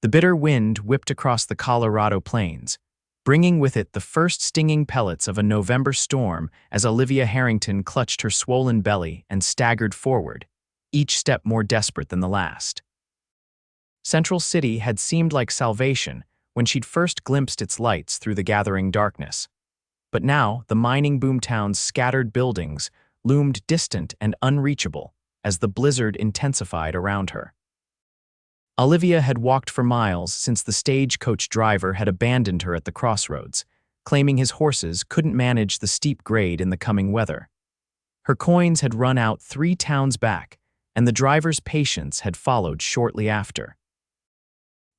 The bitter wind whipped across the Colorado plains, bringing with it the first stinging pellets of a November storm as Olivia Harrington clutched her swollen belly and staggered forward, each step more desperate than the last. Central City had seemed like salvation when she'd first glimpsed its lights through the gathering darkness. But now the mining boomtown's scattered buildings loomed distant and unreachable as the blizzard intensified around her. Olivia had walked for miles since the stagecoach driver had abandoned her at the crossroads, claiming his horses couldn't manage the steep grade in the coming weather. Her coins had run out 3 towns back, and the driver's patience had followed shortly after.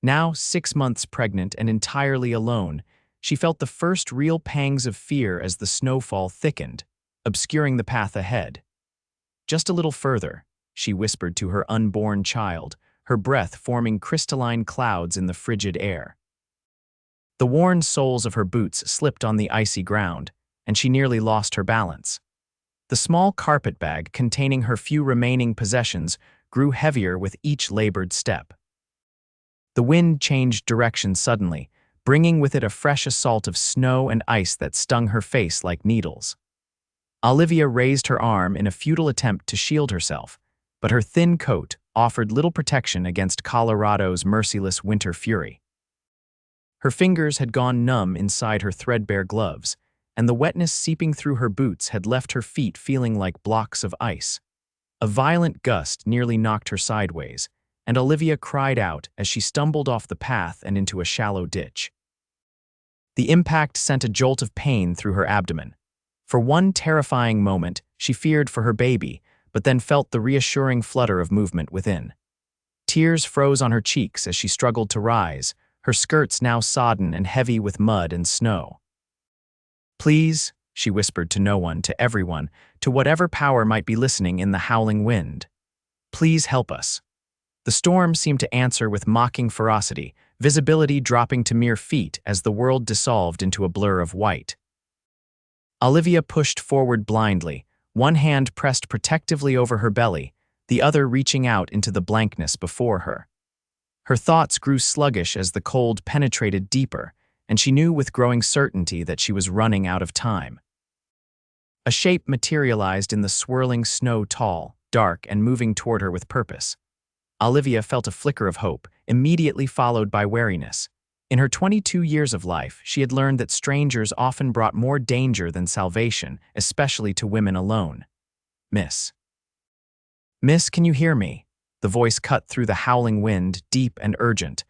Now, 6 months pregnant and entirely alone, she felt the first real pangs of fear as the snowfall thickened, obscuring the path ahead. "Just a little further," she whispered to her unborn child, her breath forming crystalline clouds in the frigid air. The worn soles of her boots slipped on the icy ground, and she nearly lost her balance. The small carpet bag containing her few remaining possessions grew heavier with each labored step. The wind changed direction suddenly, bringing with it a fresh assault of snow and ice that stung her face like needles. Olivia raised her arm in a futile attempt to shield herself, but her thin coat offered little protection against Colorado's merciless winter fury. Her fingers had gone numb inside her threadbare gloves, and the wetness seeping through her boots had left her feet feeling like blocks of ice. A violent gust nearly knocked her sideways, and Olivia cried out as she stumbled off the path and into a shallow ditch. The impact sent a jolt of pain through her abdomen. For one terrifying moment, she feared for her baby, but then felt the reassuring flutter of movement within. Tears froze on her cheeks as she struggled to rise, her skirts now sodden and heavy with mud and snow. "Please," she whispered to no one, to everyone, to whatever power might be listening in the howling wind. "Please help us." The storm seemed to answer with mocking ferocity, visibility dropping to mere feet as the world dissolved into a blur of white. Olivia pushed forward blindly, one hand pressed protectively over her belly, the other reaching out into the blankness before her. Her thoughts grew sluggish as the cold penetrated deeper, and she knew with growing certainty that she was running out of time. A shape materialized in the swirling snow, tall, dark, and moving toward her with purpose. Olivia felt a flicker of hope, immediately followed by wariness. In her 22 years of life, she had learned that strangers often brought more danger than salvation, especially to women alone. "Miss, can you hear me?" The voice cut through the howling wind, deep and urgent.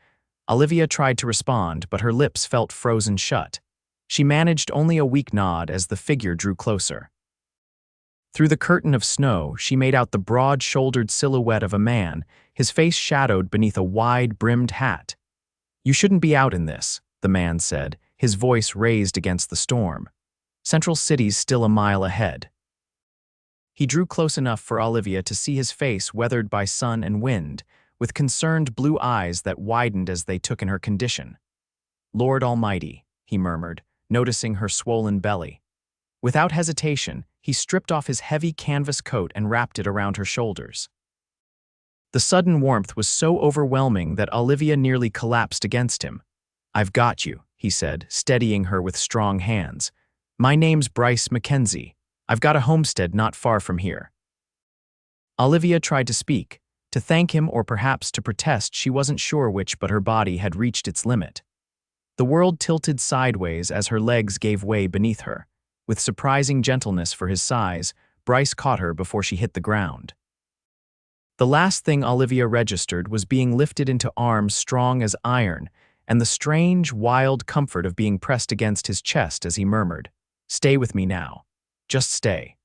Olivia tried to respond, but her lips felt frozen shut. She managed only a weak nod as the figure drew closer. Through the curtain of snow, she made out the broad-shouldered silhouette of a man, his face shadowed beneath a wide-brimmed hat. "You shouldn't be out in this," the man said, his voice raised against the storm. "Central City's still a mile ahead." He drew close enough for Olivia to see his face weathered by sun and wind, with concerned blue eyes that widened as they took in her condition. "Lord Almighty," he murmured, noticing her swollen belly. Without hesitation, he stripped off his heavy canvas coat and wrapped it around her shoulders. The sudden warmth was so overwhelming that Olivia nearly collapsed against him. "I've got you," he said, steadying her with strong hands. "My name's Bryce Mackenzie. I've got a homestead not far from here." Olivia tried to speak, to thank him or perhaps to protest, she wasn't sure which, but her body had reached its limit. The world tilted sideways as her legs gave way beneath her. With surprising gentleness for his size, Bryce caught her before she hit the ground. The last thing Olivia registered was being lifted into arms strong as iron, and the strange, wild comfort of being pressed against his chest as he murmured, "Stay with me now. Just stay."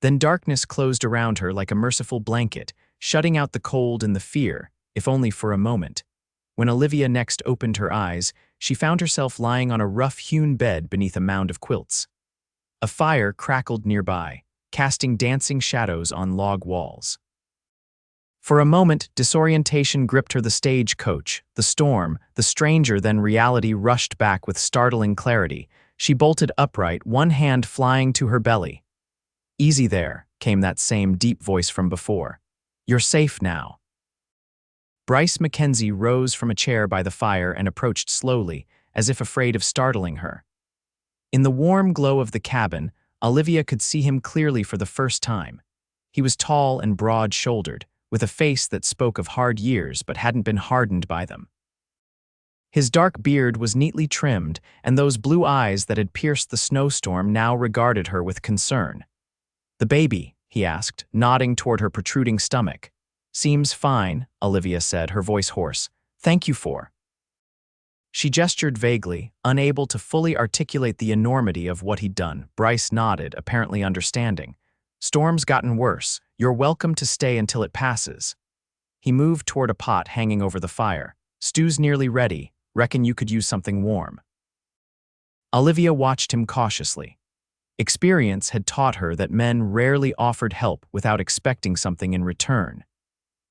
Then darkness closed around her like a merciful blanket, shutting out the cold and the fear, if only for a moment. When Olivia next opened her eyes, she found herself lying on a rough-hewn bed beneath a mound of quilts. A fire crackled nearby, casting dancing shadows on log walls. For a moment, disorientation gripped her. The stagecoach, the storm, the stranger, then reality rushed back with startling clarity. She bolted upright, one hand flying to her belly. "Easy there," came that same deep voice from before. "You're safe now." Bryce Mackenzie rose from a chair by the fire and approached slowly, as if afraid of startling her. In the warm glow of the cabin, Olivia could see him clearly for the first time. He was tall and broad-shouldered, with a face that spoke of hard years but hadn't been hardened by them. His dark beard was neatly trimmed, and those blue eyes that had pierced the snowstorm now regarded her with concern. "The baby?" he asked, nodding toward her protruding stomach. "Seems fine," Olivia said, her voice hoarse. "Thank you for." She gestured vaguely, unable to fully articulate the enormity of what he'd done. Bryce nodded, apparently understanding. "Storm's gotten worse. You're welcome to stay until it passes." He moved toward a pot hanging over the fire. "Stew's nearly ready. Reckon you could use something warm." Olivia watched him cautiously. Experience had taught her that men rarely offered help without expecting something in return.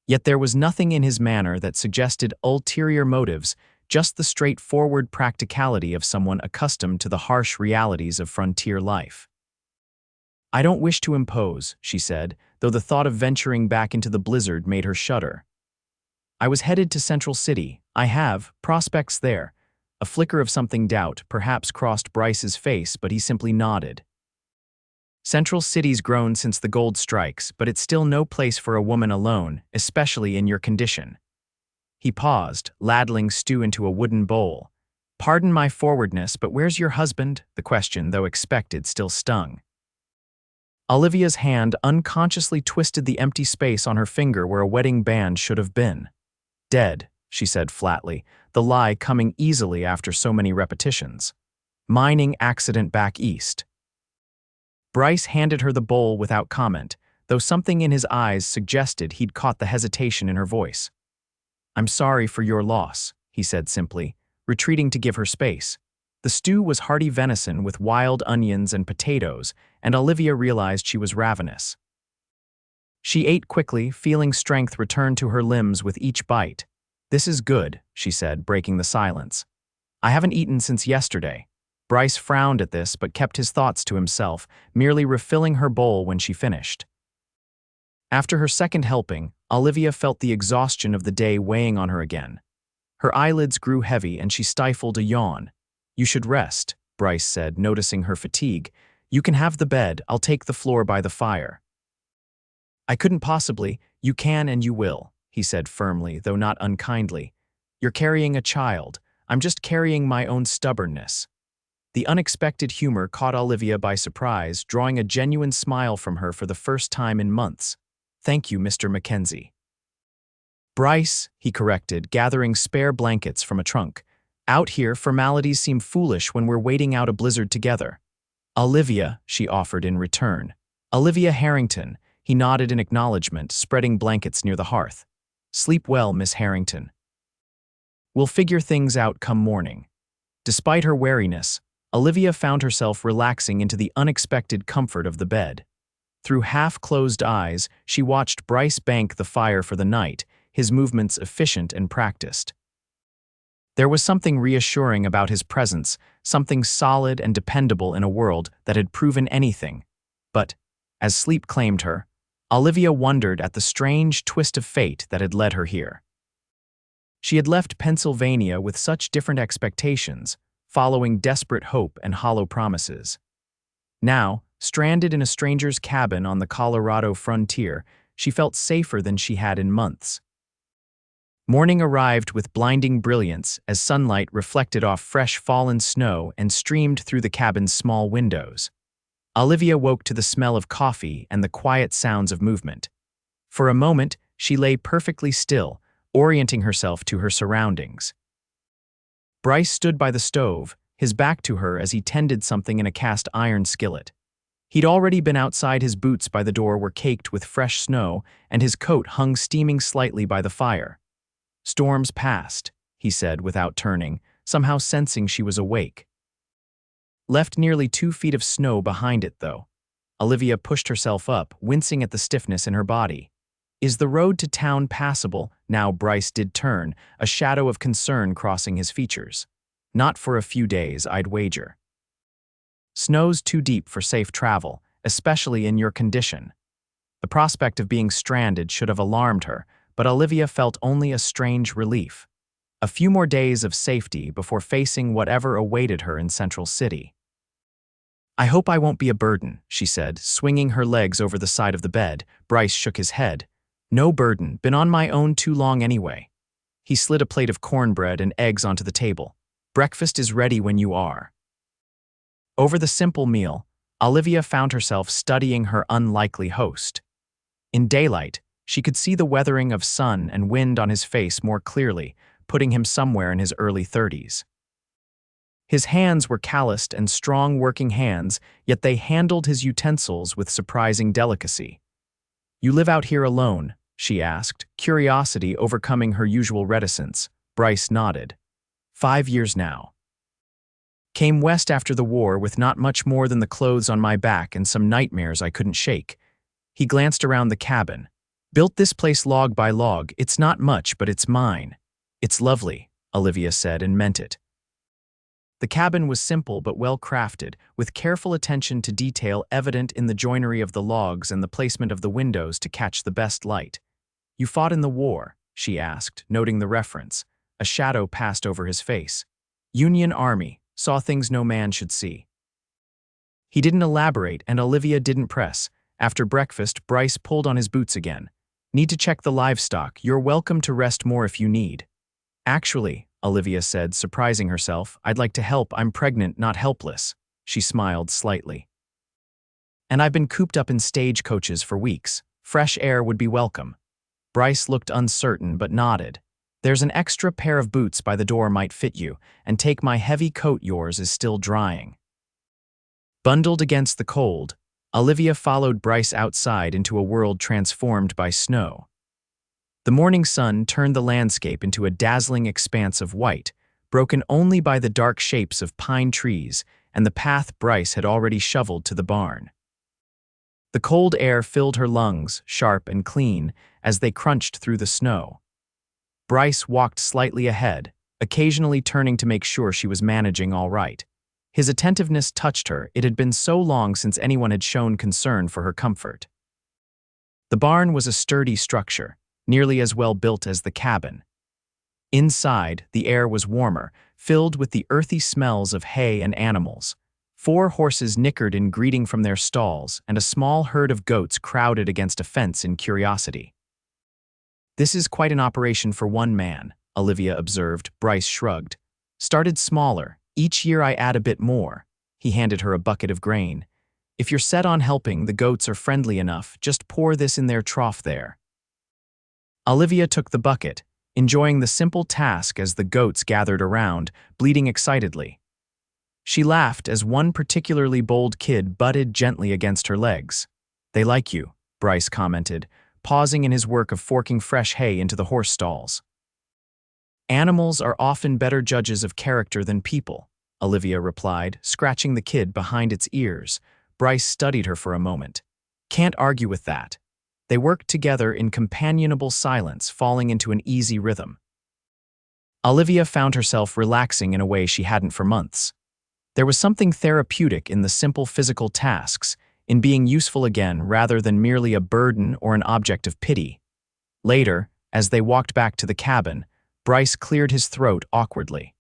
Yet there was nothing in his manner that suggested ulterior motives, just the straightforward practicality of someone accustomed to the harsh realities of frontier life. "I don't wish to impose," she said, though the thought of venturing back into the blizzard made her shudder. "I was headed to Central City. I have prospects there." A flicker of something doubt perhaps crossed Bryce's face, but he simply nodded. "Central City's grown since the gold strikes, but it's still no place for a woman alone, especially in your condition." He paused, ladling stew into a wooden bowl. "Pardon my forwardness, but where's your husband?" The question, though expected, still stung. Olivia's hand unconsciously twisted the empty space on her finger where a wedding band should have been. "Dead," she said flatly, the lie coming easily after so many repetitions. "Mining accident back east." Bryce handed her the bowl without comment, though something in his eyes suggested he'd caught the hesitation in her voice. "I'm sorry for your loss," he said simply, retreating to give her space. The stew was hearty venison with wild onions and potatoes, and Olivia realized she was ravenous. She ate quickly, feeling strength return to her limbs with each bite. "This is good," she said, breaking the silence. "I haven't eaten since yesterday." Bryce frowned at this but kept his thoughts to himself, merely refilling her bowl when she finished. After her second helping, Olivia felt the exhaustion of the day weighing on her again. Her eyelids grew heavy and she stifled a yawn. "You should rest," Bryce said, noticing her fatigue. "You can have the bed, I'll take the floor by the fire." "I couldn't possibly." "You can and you will," he said firmly, though not unkindly. "You're carrying a child. I'm just carrying my own stubbornness." The unexpected humor caught Olivia by surprise, drawing a genuine smile from her for the first time in months. "Thank you, Mr. Mackenzie." "Bryce," he corrected, gathering spare blankets from a trunk. "Out here, formalities seem foolish when we're waiting out a blizzard together." "Olivia," she offered in return. "Olivia Harrington." He nodded in acknowledgement, spreading blankets near the hearth. "Sleep well, Miss Harrington. We'll figure things out come morning." Despite her wariness, Olivia found herself relaxing into the unexpected comfort of the bed. Through half-closed eyes, she watched Bryce bank the fire for the night, his movements efficient and practiced. There was something reassuring about his presence, something solid and dependable in a world that had proven anything. But, as sleep claimed her, Olivia wondered at the strange twist of fate that had led her here. She had left Pennsylvania with such different expectations, following desperate hope and hollow promises. Now, stranded in a stranger's cabin on the Colorado frontier, she felt safer than she had in months. Morning arrived with blinding brilliance as sunlight reflected off fresh fallen snow and streamed through the cabin's small windows. Olivia woke to the smell of coffee and the quiet sounds of movement. For a moment, she lay perfectly still, orienting herself to her surroundings. Bryce stood by the stove, his back to her as he tended something in a cast iron skillet. He'd already been outside. His boots by the door were caked with fresh snow, and his coat hung steaming slightly by the fire. "Storm's past," he said without turning, somehow sensing she was awake. Left nearly 2 feet of snow behind it, though. Olivia pushed herself up, wincing at the stiffness in her body. "Is the road to town passable?" Now Bryce did turn, a shadow of concern crossing his features. "Not for a few days, I'd wager. Snow's too deep for safe travel, especially in your condition." The prospect of being stranded should have alarmed her, but Olivia felt only a strange relief. A few more days of safety before facing whatever awaited her in Central City. "I hope I won't be a burden," she said, swinging her legs over the side of the bed. Bryce shook his head. "No burden, been on my own too long anyway." He slid a plate of cornbread and eggs onto the table. "Breakfast is ready when you are." Over the simple meal, Olivia found herself studying her unlikely host. In daylight, she could see the weathering of sun and wind on his face more clearly, putting him somewhere in his early 30s. His hands were calloused and strong working hands, yet they handled his utensils with surprising delicacy. "You live out here alone?" she asked, curiosity overcoming her usual reticence. Bryce nodded. 5 years now. "Came west after the war with not much more than the clothes on my back and some nightmares I couldn't shake." He glanced around the cabin. "Built this place log by log. It's not much, but it's mine." "It's lovely," Olivia said, and meant it. The cabin was simple but well crafted, with careful attention to detail evident in the joinery of the logs and the placement of the windows to catch the best light. "You fought in the war?" she asked, noting the reference. A shadow passed over his face. "Union Army, saw things no man should see." He didn't elaborate, and Olivia didn't press. After breakfast, Bryce pulled on his boots again. "Need to check the livestock. You're welcome to rest more if you need." "Actually," Olivia said, surprising herself, "I'd like to help. I'm pregnant, not helpless." She smiled slightly. "And I've been cooped up in stagecoaches for weeks. Fresh air would be welcome." Bryce looked uncertain but nodded. "There's an extra pair of boots by the door might fit you, and take my heavy coat, yours is still drying." Bundled against the cold, Olivia followed Bryce outside into a world transformed by snow. The morning sun turned the landscape into a dazzling expanse of white, broken only by the dark shapes of pine trees and the path Bryce had already shoveled to the barn. The cold air filled her lungs, sharp and clean, as they crunched through the snow. Bryce walked slightly ahead, occasionally turning to make sure she was managing all right. His attentiveness touched her. It had been so long since anyone had shown concern for her comfort. The barn was a sturdy structure, nearly as well built as the cabin. Inside, the air was warmer, filled with the earthy smells of hay and animals. 4 horses nickered in greeting from their stalls, and a small herd of goats crowded against a fence in curiosity. "This is quite an operation for one man," Olivia observed. Bryce shrugged. "Started smaller. Each year I add a bit more." He handed her a bucket of grain. "If you're set on helping, the goats are friendly enough. Just pour this in their trough there." Olivia took the bucket, enjoying the simple task as the goats gathered around, bleating excitedly. She laughed as one particularly bold kid butted gently against her legs. "They like you," Bryce commented, pausing in his work of forking fresh hay into the horse stalls. "Animals are often better judges of character than people," Olivia replied, scratching the kid behind its ears. Bryce studied her for a moment. "Can't argue with that." They worked together in companionable silence, falling into an easy rhythm. Olivia found herself relaxing in a way she hadn't for months. There was something therapeutic in the simple physical tasks, in being useful again rather than merely a burden or an object of pity. Later, as they walked back to the cabin, Bryce cleared his throat awkwardly.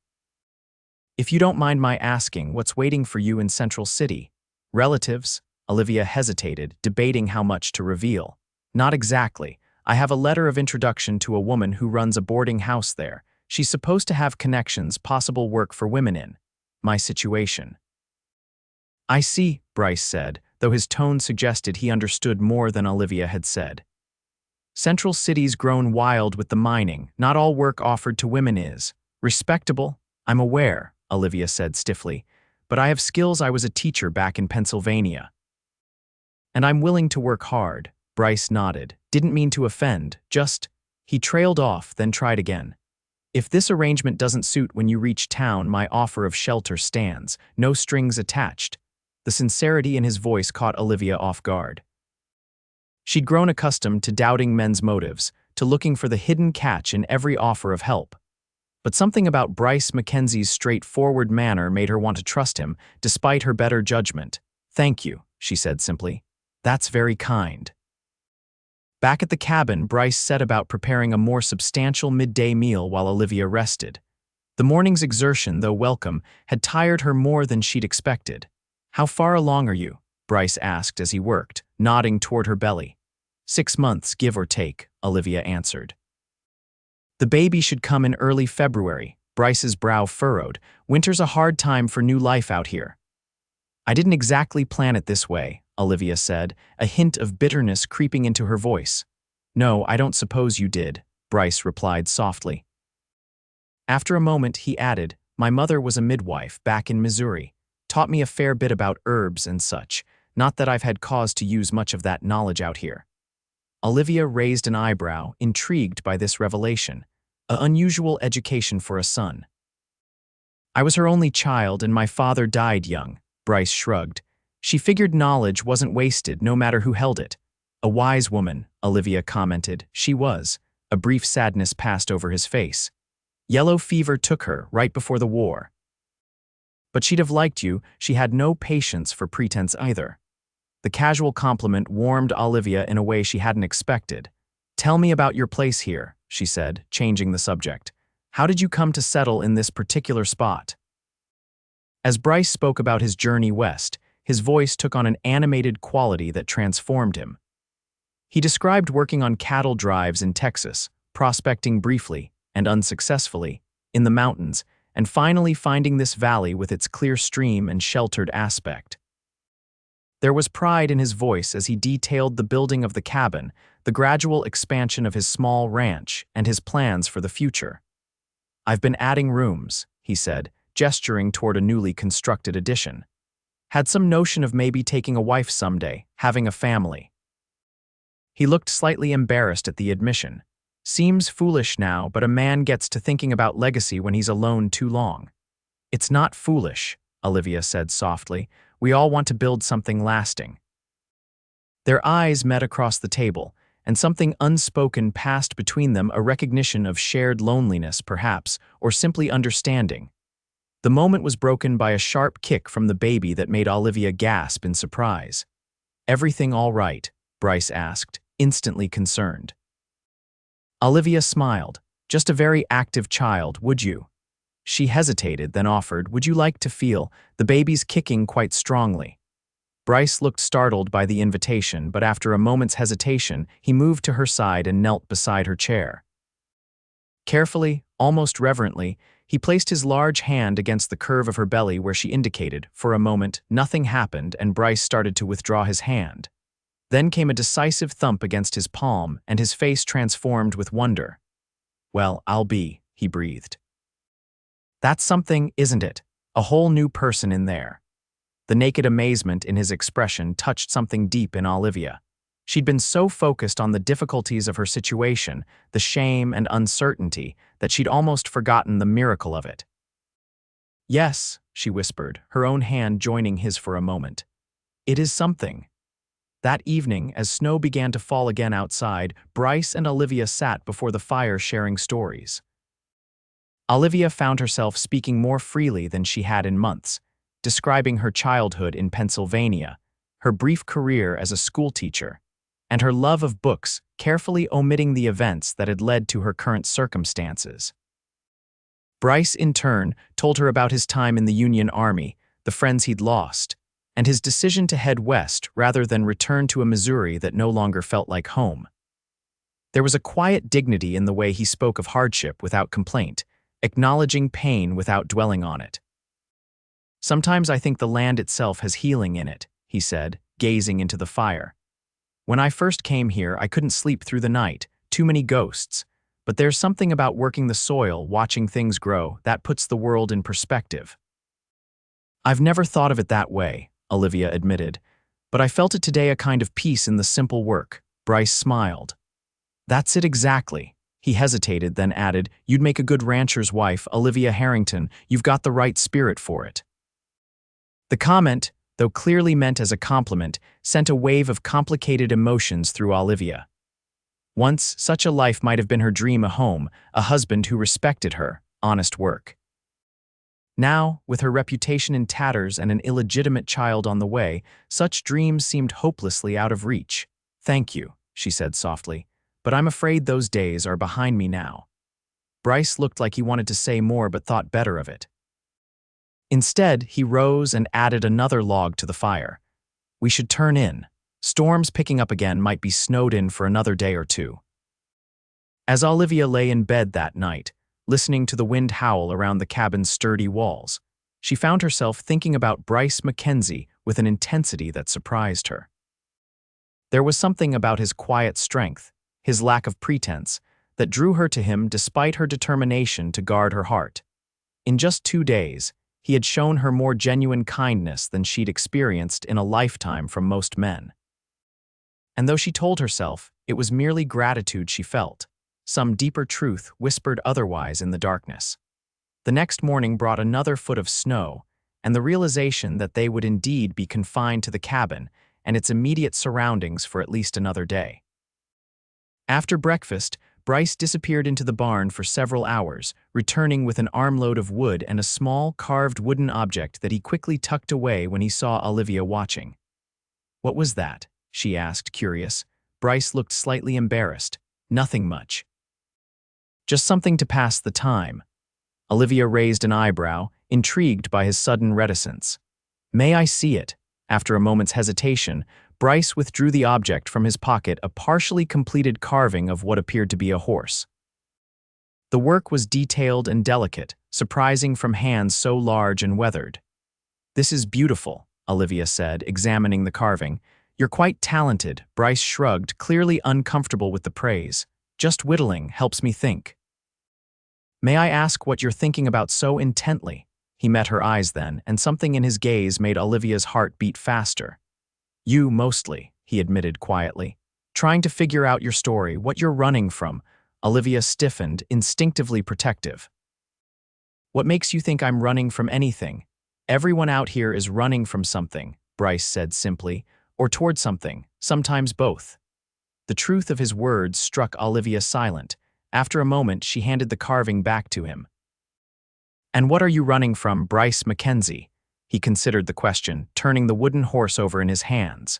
"If you don't mind my asking, what's waiting for you in Central City? Relatives?" Olivia hesitated, debating how much to reveal. "Not exactly. I have a letter of introduction to a woman who runs a boarding house there. She's supposed to have connections, possible work for women in my situation." "I see," Bryce said, though his tone suggested he understood more than Olivia had said. "Central City's grown wild with the mining. Not all work offered to women is respectable. I'm aware," Olivia said stiffly, "but I have skills. I was a teacher back in Pennsylvania. And I'm willing to work hard." Bryce nodded. "Didn't mean to offend, just—" He trailed off, then tried again. "If this arrangement doesn't suit when you reach town, my offer of shelter stands. No strings attached." The sincerity in his voice caught Olivia off guard. She'd grown accustomed to doubting men's motives, to looking for the hidden catch in every offer of help. But something about Bryce Mackenzie's straightforward manner made her want to trust him, despite her better judgment. "Thank you," she said simply. "That's very kind." Back at the cabin, Bryce set about preparing a more substantial midday meal while Olivia rested. The morning's exertion, though welcome, had tired her more than she'd expected. "How far along are you?" Bryce asked as he worked, nodding toward her belly. 6 months, give or take," Olivia answered. "The baby should come in early February." Bryce's brow furrowed. "Winter's a hard time for new life out here." "I didn't exactly plan it this way," Olivia said, a hint of bitterness creeping into her voice. "No, I don't suppose you did," Bryce replied softly. After a moment, he added, "My mother was a midwife back in Missouri, taught me a fair bit about herbs and such, not that I've had cause to use much of that knowledge out here." Olivia raised an eyebrow, intrigued by this revelation. An unusual education for a son. "I was her only child and my father died young," Bryce shrugged. "She figured knowledge wasn't wasted no matter who held it." "A wise woman," Olivia commented. "She was." A brief sadness passed over his face. "Yellow fever took her right before the war. But she'd have liked you. She had no patience for pretense either." The casual compliment warmed Olivia in a way she hadn't expected. "Tell me about your place here," she said, changing the subject. "How did you come to settle in this particular spot?" As Bryce spoke about his journey west, his voice took on an animated quality that transformed him. He described working on cattle drives in Texas, prospecting briefly, and unsuccessfully, in the mountains, and finally finding this valley with its clear stream and sheltered aspect. There was pride in his voice as he detailed the building of the cabin, the gradual expansion of his small ranch, and his plans for the future. "I've been adding rooms," he said, gesturing toward a newly constructed addition. "Had some notion of maybe taking a wife someday, having a family." He looked slightly embarrassed at the admission. "Seems foolish now, but a man gets to thinking about legacy when he's alone too long." "It's not foolish," Olivia said softly. "We all want to build something lasting." Their eyes met across the table, and something unspoken passed between them, a recognition of shared loneliness, perhaps, or simply understanding. The moment was broken by a sharp kick from the baby that made Olivia gasp in surprise. "Everything all right?" Bryce asked, instantly concerned. Olivia smiled. "Just a very active child, would you?" She hesitated, then offered, "Would you like to feel? The baby's kicking quite strongly." Bryce looked startled by the invitation, but after a moment's hesitation, he moved to her side and knelt beside her chair. Carefully, almost reverently, he placed his large hand against the curve of her belly where she indicated. For a moment, nothing happened, and Bryce started to withdraw his hand. Then came a decisive thump against his palm, and his face transformed with wonder. "Well, I'll be," he breathed. "That's something, isn't it? A whole new person in there." The naked amazement in his expression touched something deep in Olivia. She'd been so focused on the difficulties of her situation, the shame and uncertainty, that she'd almost forgotten the miracle of it. "Yes," she whispered, her own hand joining his for a moment. "It is something." That evening, as snow began to fall again outside, Bryce and Olivia sat before the fire sharing stories. Olivia found herself speaking more freely than she had in months, describing her childhood in Pennsylvania, her brief career as a schoolteacher, and her love of books, carefully omitting the events that had led to her current circumstances. Bryce, in turn, told her about his time in the Union Army, the friends he'd lost, and his decision to head west rather than return to a Missouri that no longer felt like home. There was a quiet dignity in the way he spoke of hardship without complaint, acknowledging pain without dwelling on it. "Sometimes I think the land itself has healing in it," he said, gazing into the fire. "When I first came here, I couldn't sleep through the night, too many ghosts. But there's something about working the soil, watching things grow, that puts the world in perspective." "I've never thought of it that way," Olivia admitted, "but I felt it today, a kind of peace in the simple work." Bryce smiled. "That's it exactly." He hesitated, then added, "You'd make a good rancher's wife, Olivia Harrington. You've got the right spirit for it." The comment, though clearly meant as a compliment, sent a wave of complicated emotions through Olivia. Once, such a life might have been her dream: a home, a husband who respected her, honest work. Now, with her reputation in tatters and an illegitimate child on the way, such dreams seemed hopelessly out of reach. "Thank you," she said softly, "but I'm afraid those days are behind me now." Bryce looked like he wanted to say more but thought better of it. Instead, he rose and added another log to the fire. "We should turn in. Storms picking up again might be snowed in for another day or two." As Olivia lay in bed that night, listening to the wind howl around the cabin's sturdy walls, she found herself thinking about Bryce Mackenzie with an intensity that surprised her. There was something about his quiet strength, his lack of pretense, that drew her to him despite her determination to guard her heart. In just 2 days, he had shown her more genuine kindness than she'd experienced in a lifetime from most men. And though she told herself it was merely gratitude she felt, some deeper truth whispered otherwise in the darkness. The next morning brought another foot of snow, and the realization that they would indeed be confined to the cabin and its immediate surroundings for at least another day. After breakfast, Bryce disappeared into the barn for several hours, returning with an armload of wood and a small, carved wooden object that he quickly tucked away when he saw Olivia watching. "What was that?" she asked, curious. Bryce looked slightly embarrassed. "Nothing much. Just something to pass the time." Olivia raised an eyebrow, intrigued by his sudden reticence. "May I see it?" After a moment's hesitation, Bryce withdrew the object from his pocket, a partially completed carving of what appeared to be a horse. The work was detailed and delicate, surprising from hands so large and weathered. "This is beautiful," Olivia said, examining the carving. "You're quite talented," Bryce shrugged, clearly uncomfortable with the praise. "Just whittling helps me think." "May I ask what you're thinking about so intently?" He met her eyes then, and something in his gaze made Olivia's heart beat faster. "You, mostly," he admitted quietly. "Trying to figure out your story, what you're running from." Olivia stiffened, instinctively protective. "What makes you think I'm running from anything?" "Everyone out here is running from something," Bryce said simply, "or toward something, sometimes both." The truth of his words struck Olivia silent. After a moment, she handed the carving back to him. "And what are you running from, Bryce Mackenzie?" He considered the question, turning the wooden horse over in his hands.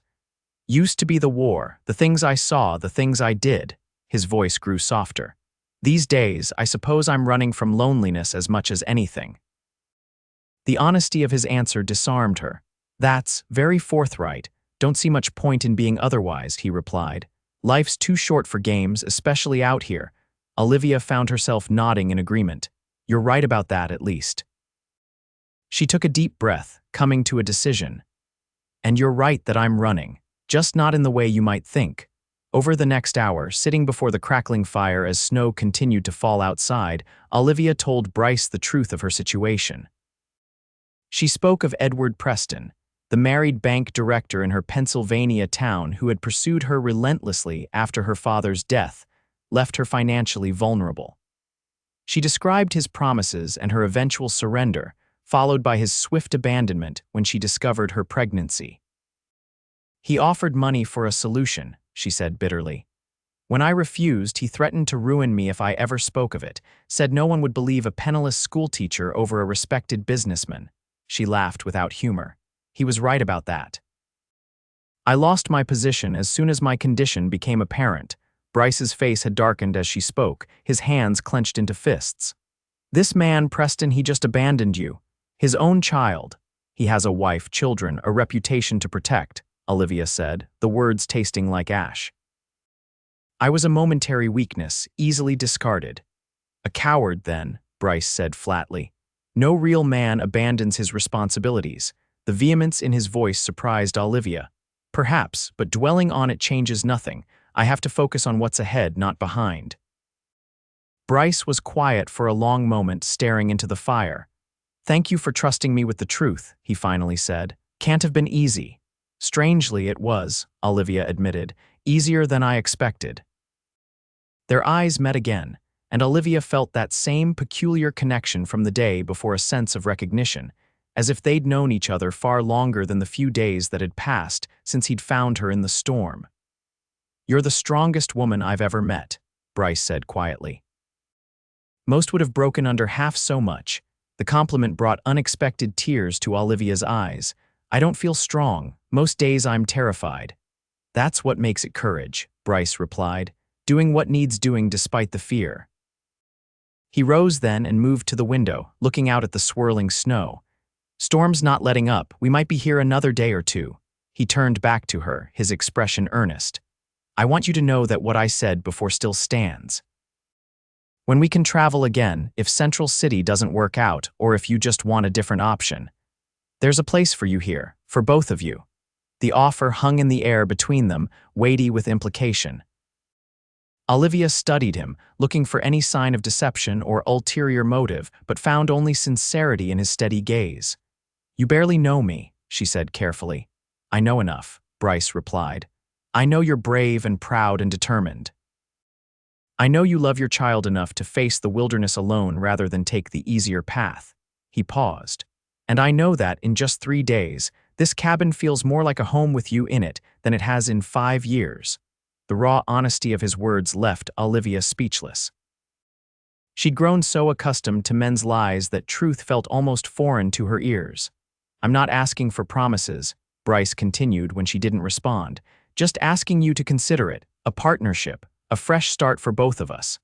"Used to be the war, the things I saw, the things I did." His voice grew softer. "These days, I suppose I'm running from loneliness as much as anything." The honesty of his answer disarmed her. "That's very forthright. Don't see much point in being otherwise," he replied. "Life's too short for games, especially out here." Olivia found herself nodding in agreement. "You're right about that, at least." She took a deep breath, coming to a decision. "And you're right that I'm running, just not in the way you might think." Over the next hour, sitting before the crackling fire as snow continued to fall outside, Olivia told Bryce the truth of her situation. She spoke of Edward Preston, the married bank director in her Pennsylvania town who had pursued her relentlessly after her father's death, left her financially vulnerable. She described his promises and her eventual surrender, followed by his swift abandonment when she discovered her pregnancy. "He offered money for a solution," she said bitterly. "When I refused, he threatened to ruin me if I ever spoke of it, said no one would believe a penniless schoolteacher over a respected businessman." She laughed without humor. "He was right about that. I lost my position as soon as my condition became apparent." Bryce's face had darkened as she spoke, his hands clenched into fists. "This man, Preston, he just abandoned you. His own child. He has a wife, children, a reputation to protect," Olivia said, the words tasting like ash. "I was a momentary weakness, easily discarded." "A coward, then," Bryce said flatly. "No real man abandons his responsibilities." The vehemence in his voice surprised Olivia. "Perhaps, but dwelling on it changes nothing. I have to focus on what's ahead, not behind." Bryce was quiet for a long moment, staring into the fire. "Thank you for trusting me with the truth," he finally said. "Can't have been easy." "Strangely, it was," Olivia admitted. "Easier than I expected." Their eyes met again, and Olivia felt that same peculiar connection from the day before, a sense of recognition, as if they'd known each other far longer than the few days that had passed since he'd found her in the storm. "You're the strongest woman I've ever met," Bryce said quietly. Most would have broken under half so much. The compliment brought unexpected tears to Olivia's eyes. "I don't feel strong. Most days I'm terrified." "That's what makes it courage," Bryce replied, doing what needs doing despite the fear. He rose then and moved to the window, looking out at the swirling snow. Storm's not letting up, we might be here another day or two. He turned back to her, his expression earnest. I want you to know that what I said before still stands. When we can travel again, if Central City doesn't work out, or if you just want a different option, there's a place for you here, for both of you. The offer hung in the air between them, weighty with implication. Olivia studied him, looking for any sign of deception or ulterior motive, but found only sincerity in his steady gaze. You barely know me, she said carefully. I know enough, Bryce replied. I know you're brave and proud and determined. I know you love your child enough to face the wilderness alone rather than take the easier path. He paused. And I know that, in just 3 days, this cabin feels more like a home with you in it than it has in 5 years. The raw honesty of his words left Olivia speechless. She'd grown so accustomed to men's lies that truth felt almost foreign to her ears. I'm not asking for promises, Bryce continued when she didn't respond, just asking you to consider it, a partnership, a fresh start for both of us.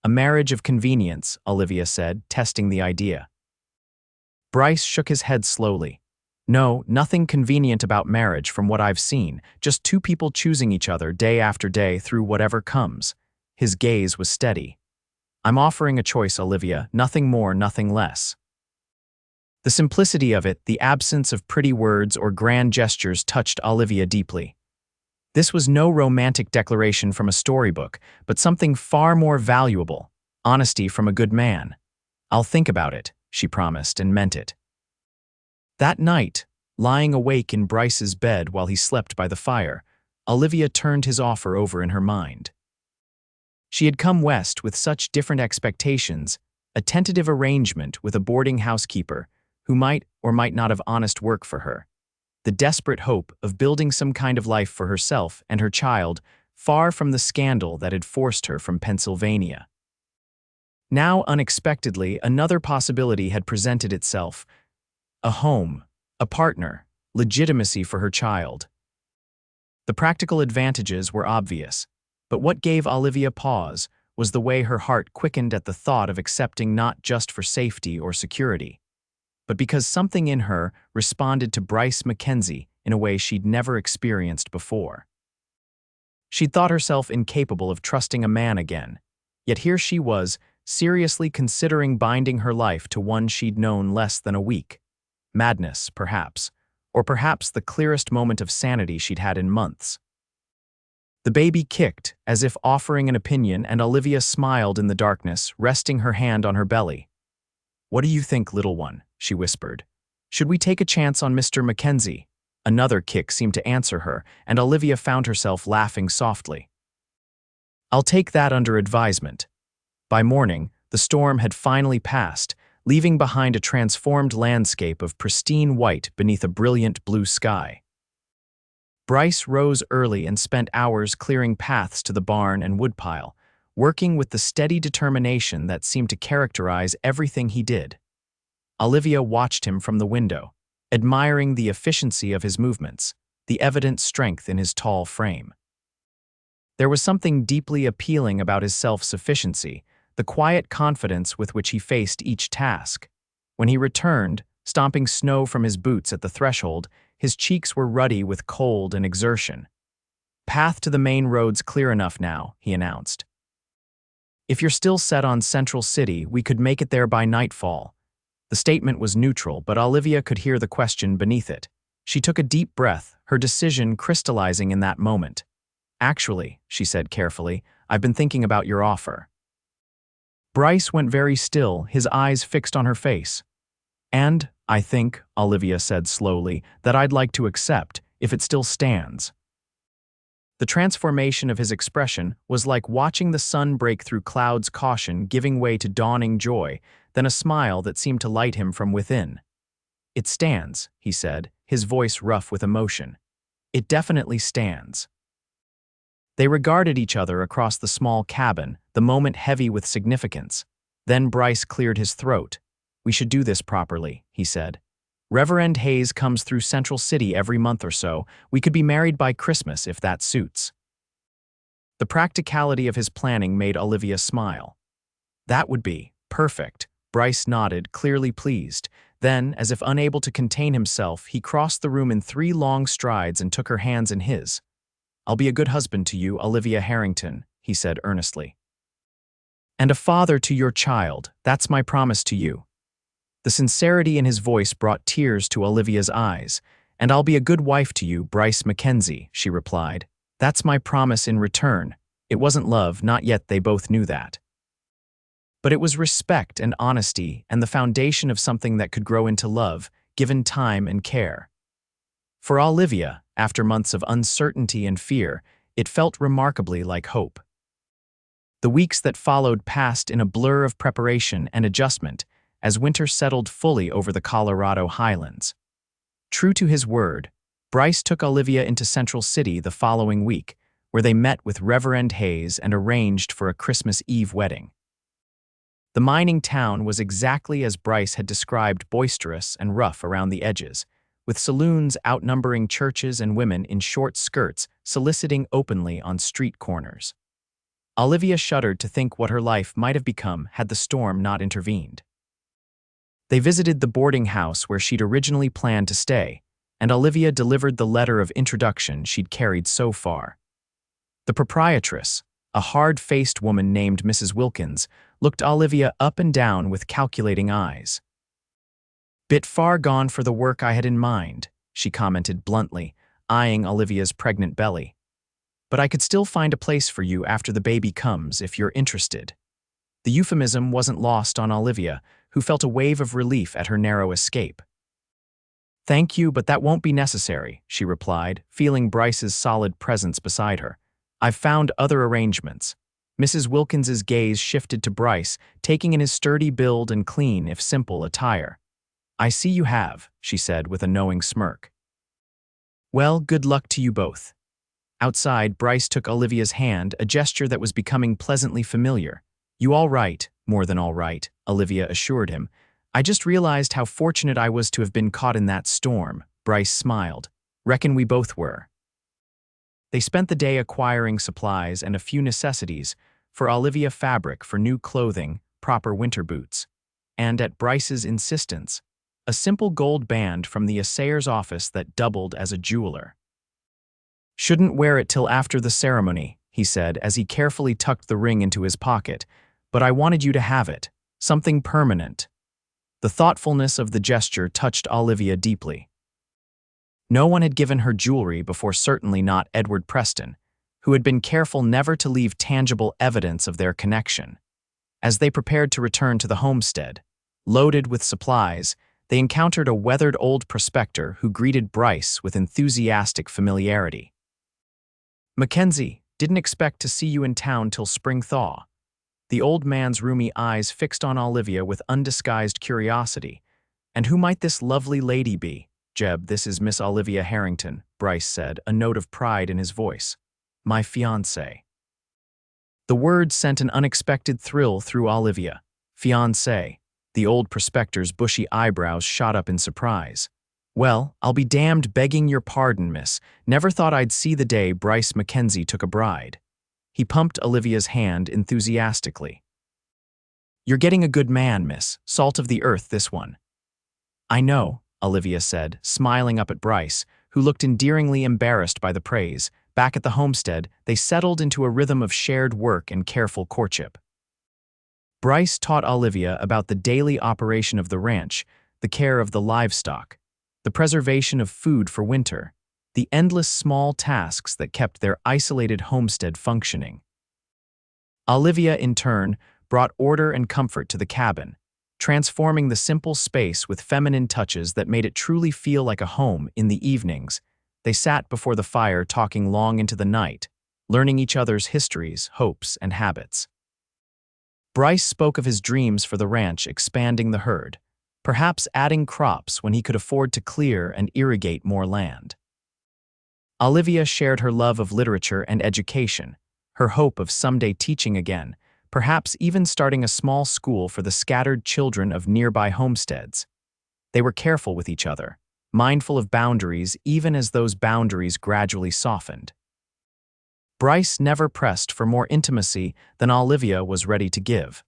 A marriage of convenience, Olivia said, testing the idea. Bryce shook his head slowly. No, nothing convenient about marriage from what I've seen, just 2 people choosing each other day after day through whatever comes. His gaze was steady. I'm offering a choice, Olivia, nothing more, nothing less. The simplicity of it, the absence of pretty words or grand gestures touched Olivia deeply. This was no romantic declaration from a storybook, but something far more valuable, honesty from a good man. I'll think about it, she promised and meant it. That night, lying awake in Bryce's bed while he slept by the fire, Olivia turned his offer over in her mind. She had come west with such different expectations, a tentative arrangement with a boarding housekeeper who might or might not have honest work for her, the desperate hope of building some kind of life for herself and her child, far from the scandal that had forced her from Pennsylvania. Now, unexpectedly, another possibility had presented itself. A home, a partner, legitimacy for her child. The practical advantages were obvious, but what gave Olivia pause was the way her heart quickened at the thought of accepting not just for safety or security, but because something in her responded to Bryce Mackenzie in a way she'd never experienced before. She'd thought herself incapable of trusting a man again, yet here she was, seriously considering binding her life to one she'd known less than a week. Madness, perhaps, or perhaps the clearest moment of sanity she'd had in months. The baby kicked, as if offering an opinion, and Olivia smiled in the darkness, resting her hand on her belly. What do you think, little one? She whispered. Should we take a chance on Mr. Mackenzie? Another kick seemed to answer her, and Olivia found herself laughing softly. I'll take that under advisement. By morning, the storm had finally passed, leaving behind a transformed landscape of pristine white beneath a brilliant blue sky. Bryce rose early and spent hours clearing paths to the barn and woodpile, working with the steady determination that seemed to characterize everything he did. Olivia watched him from the window, admiring the efficiency of his movements, the evident strength in his tall frame. There was something deeply appealing about his self-sufficiency, the quiet confidence with which he faced each task. When he returned, stomping snow from his boots at the threshold, his cheeks were ruddy with cold and exertion. Path to the main road's clear enough now, he announced. If you're still set on Central City, we could make it there by nightfall. The statement was neutral, but Olivia could hear the question beneath it. She took a deep breath, her decision crystallizing in that moment. Actually, she said carefully, I've been thinking about your offer. Bryce went very still, his eyes fixed on her face. And, I think, Olivia said slowly, that I'd like to accept, if it still stands. The transformation of his expression was like watching the sun break through clouds' caution giving way to dawning joy, then a smile that seemed to light him from within. It stands, he said, his voice rough with emotion. It definitely stands. They regarded each other across the small cabin, the moment heavy with significance. Then Bryce cleared his throat. We should do this properly, he said. Reverend Hayes comes through Central City every month or so. We could be married by Christmas if that suits. The practicality of his planning made Olivia smile. That would be perfect. Bryce nodded, clearly pleased. Then, as if unable to contain himself, he crossed the room in 3 long strides and took her hands in his. "I'll be a good husband to you, Olivia Harrington," he said earnestly. "And a father to your child, that's my promise to you." The sincerity in his voice brought tears to Olivia's eyes. "And I'll be a good wife to you, Bryce Mackenzie," she replied. "That's my promise in return." It wasn't love, not yet, they both knew that. But it was respect and honesty and the foundation of something that could grow into love, given time and care. For Olivia, after months of uncertainty and fear, it felt remarkably like hope. The weeks that followed passed in a blur of preparation and adjustment as winter settled fully over the Colorado highlands. True to his word, Bryce took Olivia into Central City the following week, where they met with Reverend Hayes and arranged for a Christmas Eve wedding. The mining town was exactly as Bryce had described, boisterous and rough around the edges, with saloons outnumbering churches and women in short skirts soliciting openly on street corners. Olivia shuddered to think what her life might have become had the storm not intervened. They visited the boarding house where she'd originally planned to stay, and Olivia delivered the letter of introduction she'd carried so far. The proprietress, a hard-faced woman named Mrs. Wilkins, looked Olivia up and down with calculating eyes. "Bit far gone for the work I had in mind," she commented bluntly, eyeing Olivia's pregnant belly. "But I could still find a place for you after the baby comes if you're interested." The euphemism wasn't lost on Olivia, who felt a wave of relief at her narrow escape. "Thank you, but that won't be necessary," she replied, feeling Bryce's solid presence beside her. "I've found other arrangements." Mrs. Wilkins's gaze shifted to Bryce, taking in his sturdy build and clean, if simple, attire. "I see you have," she said with a knowing smirk. "Well, good luck to you both." Outside, Bryce took Olivia's hand, a gesture that was becoming pleasantly familiar. "You all right?" "More than all right," Olivia assured him. "I just realized how fortunate I was to have been caught in that storm." Bryce smiled. "Reckon we both were." They spent the day acquiring supplies and a few necessities, for Olivia fabric for new clothing, proper winter boots, and, at Bryce's insistence, a simple gold band from the assayer's office that doubled as a jeweler. "Shouldn't wear it till after the ceremony," he said as he carefully tucked the ring into his pocket, "but I wanted you to have it, something permanent." The thoughtfulness of the gesture touched Olivia deeply. No one had given her jewelry before, certainly not Edward Preston, who had been careful never to leave tangible evidence of their connection. As they prepared to return to the homestead, loaded with supplies, they encountered a weathered old prospector who greeted Bryce with enthusiastic familiarity. "Mackenzie, didn't expect to see you in town till spring thaw." The old man's roomy eyes fixed on Olivia with undisguised curiosity. "And who might this lovely lady be?" "Jeb, this is Miss Olivia Harrington," Bryce said, a note of pride in his voice. "My fiancée." The word sent an unexpected thrill through Olivia. Fiancé. The old prospector's bushy eyebrows shot up in surprise. "Well, I'll be damned, begging your pardon, miss. Never thought I'd see the day Bryce Mackenzie took a bride." He pumped Olivia's hand enthusiastically. "You're getting a good man, miss. Salt of the earth, this one." "I know," Olivia said, smiling up at Bryce, who looked endearingly embarrassed by the praise. Back at the homestead, they settled into a rhythm of shared work and careful courtship. Bryce taught Olivia about the daily operation of the ranch, the care of the livestock, the preservation of food for winter, the endless small tasks that kept their isolated homestead functioning. Olivia, in turn, brought order and comfort to the cabin, transforming the simple space with feminine touches that made it truly feel like a home. In the evenings, they sat before the fire talking long into the night, learning each other's histories, hopes, and habits. Bryce spoke of his dreams for the ranch, expanding the herd, perhaps adding crops when he could afford to clear and irrigate more land. Olivia shared her love of literature and education, her hope of someday teaching again, perhaps even starting a small school for the scattered children of nearby homesteads. They were careful with each other, mindful of boundaries even as those boundaries gradually softened. Bryce never pressed for more intimacy than Olivia was ready to give,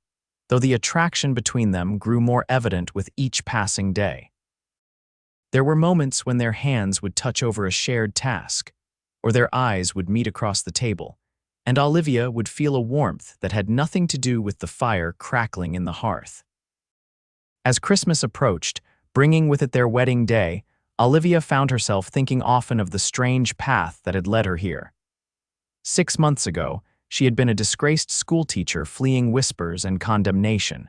though the attraction between them grew more evident with each passing day. There were moments when their hands would touch over a shared task, or their eyes would meet across the table, and Olivia would feel a warmth that had nothing to do with the fire crackling in the hearth. As Christmas approached, bringing with it their wedding day, Olivia found herself thinking often of the strange path that had led her here. 6 months ago, she had been a disgraced schoolteacher fleeing whispers and condemnation.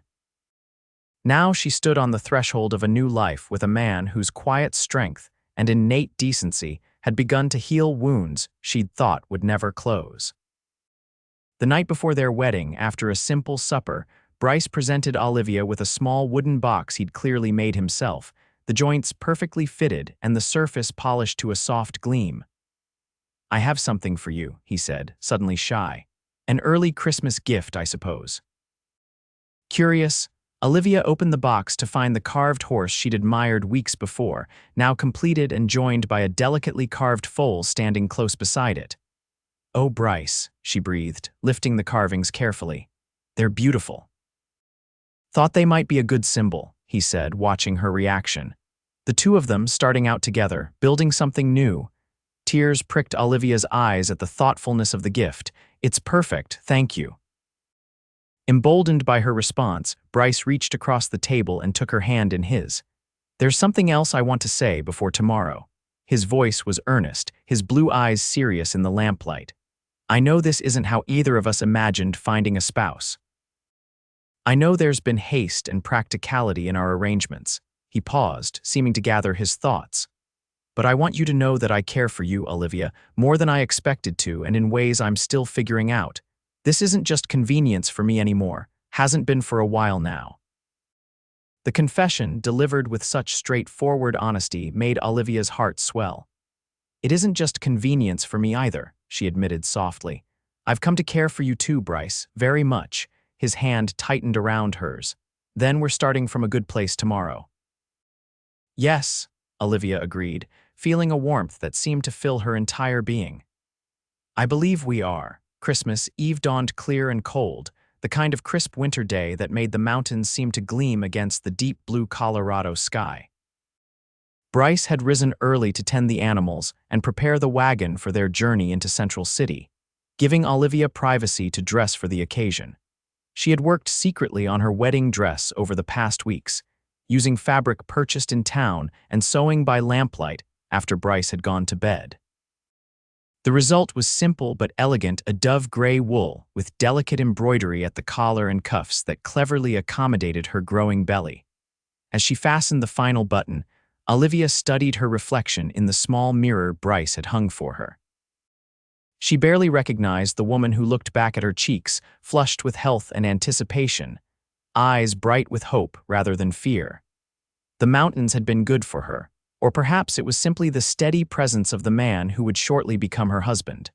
Now she stood on the threshold of a new life with a man whose quiet strength and innate decency had begun to heal wounds she'd thought would never close. The night before their wedding, after a simple supper, Bryce presented Olivia with a small wooden box he'd clearly made himself, the joints perfectly fitted and the surface polished to a soft gleam. "I have something for you," he said, suddenly shy. "An early Christmas gift, I suppose." Curious, Olivia opened the box to find the carved horse she'd admired weeks before, now completed and joined by a delicately carved foal standing close beside it. "Oh, Bryce," she breathed, lifting the carvings carefully. "They're beautiful." "Thought they might be a good symbol," he said, watching her reaction. The two of them starting out together, building something new. Tears pricked Olivia's eyes at the thoughtfulness of the gift. "It's perfect, thank you." Emboldened by her response, Bryce reached across the table and took her hand in his. "There's something else I want to say before tomorrow." His voice was earnest, his blue eyes serious in the lamplight. "I know this isn't how either of us imagined finding a spouse. I know there's been haste and practicality in our arrangements." He paused, seeming to gather his thoughts. "But I want you to know that I care for you, Olivia, more than I expected to and in ways I'm still figuring out. This isn't just convenience for me anymore, hasn't been for a while now." The confession, delivered with such straightforward honesty, made Olivia's heart swell. "It isn't just convenience for me either," she admitted softly. "I've come to care for you too, Bryce, very much." His hand tightened around hers. "Then we're starting from a good place tomorrow." "Yes," Olivia agreed, feeling a warmth that seemed to fill her entire being. "I believe we are." Christmas Eve dawned clear and cold, the kind of crisp winter day that made the mountains seem to gleam against the deep blue Colorado sky. Bryce had risen early to tend the animals and prepare the wagon for their journey into Central City, giving Olivia privacy to dress for the occasion. She had worked secretly on her wedding dress over the past weeks, using fabric purchased in town and sewing by lamplight after Bryce had gone to bed. The result was simple but elegant, a dove-gray wool with delicate embroidery at the collar and cuffs that cleverly accommodated her growing belly. As she fastened the final button, Olivia studied her reflection in the small mirror Bryce had hung for her. She barely recognized the woman who looked back at her cheeks, flushed with health and anticipation, eyes bright with hope rather than fear. The mountains had been good for her, or perhaps it was simply the steady presence of the man who would shortly become her husband.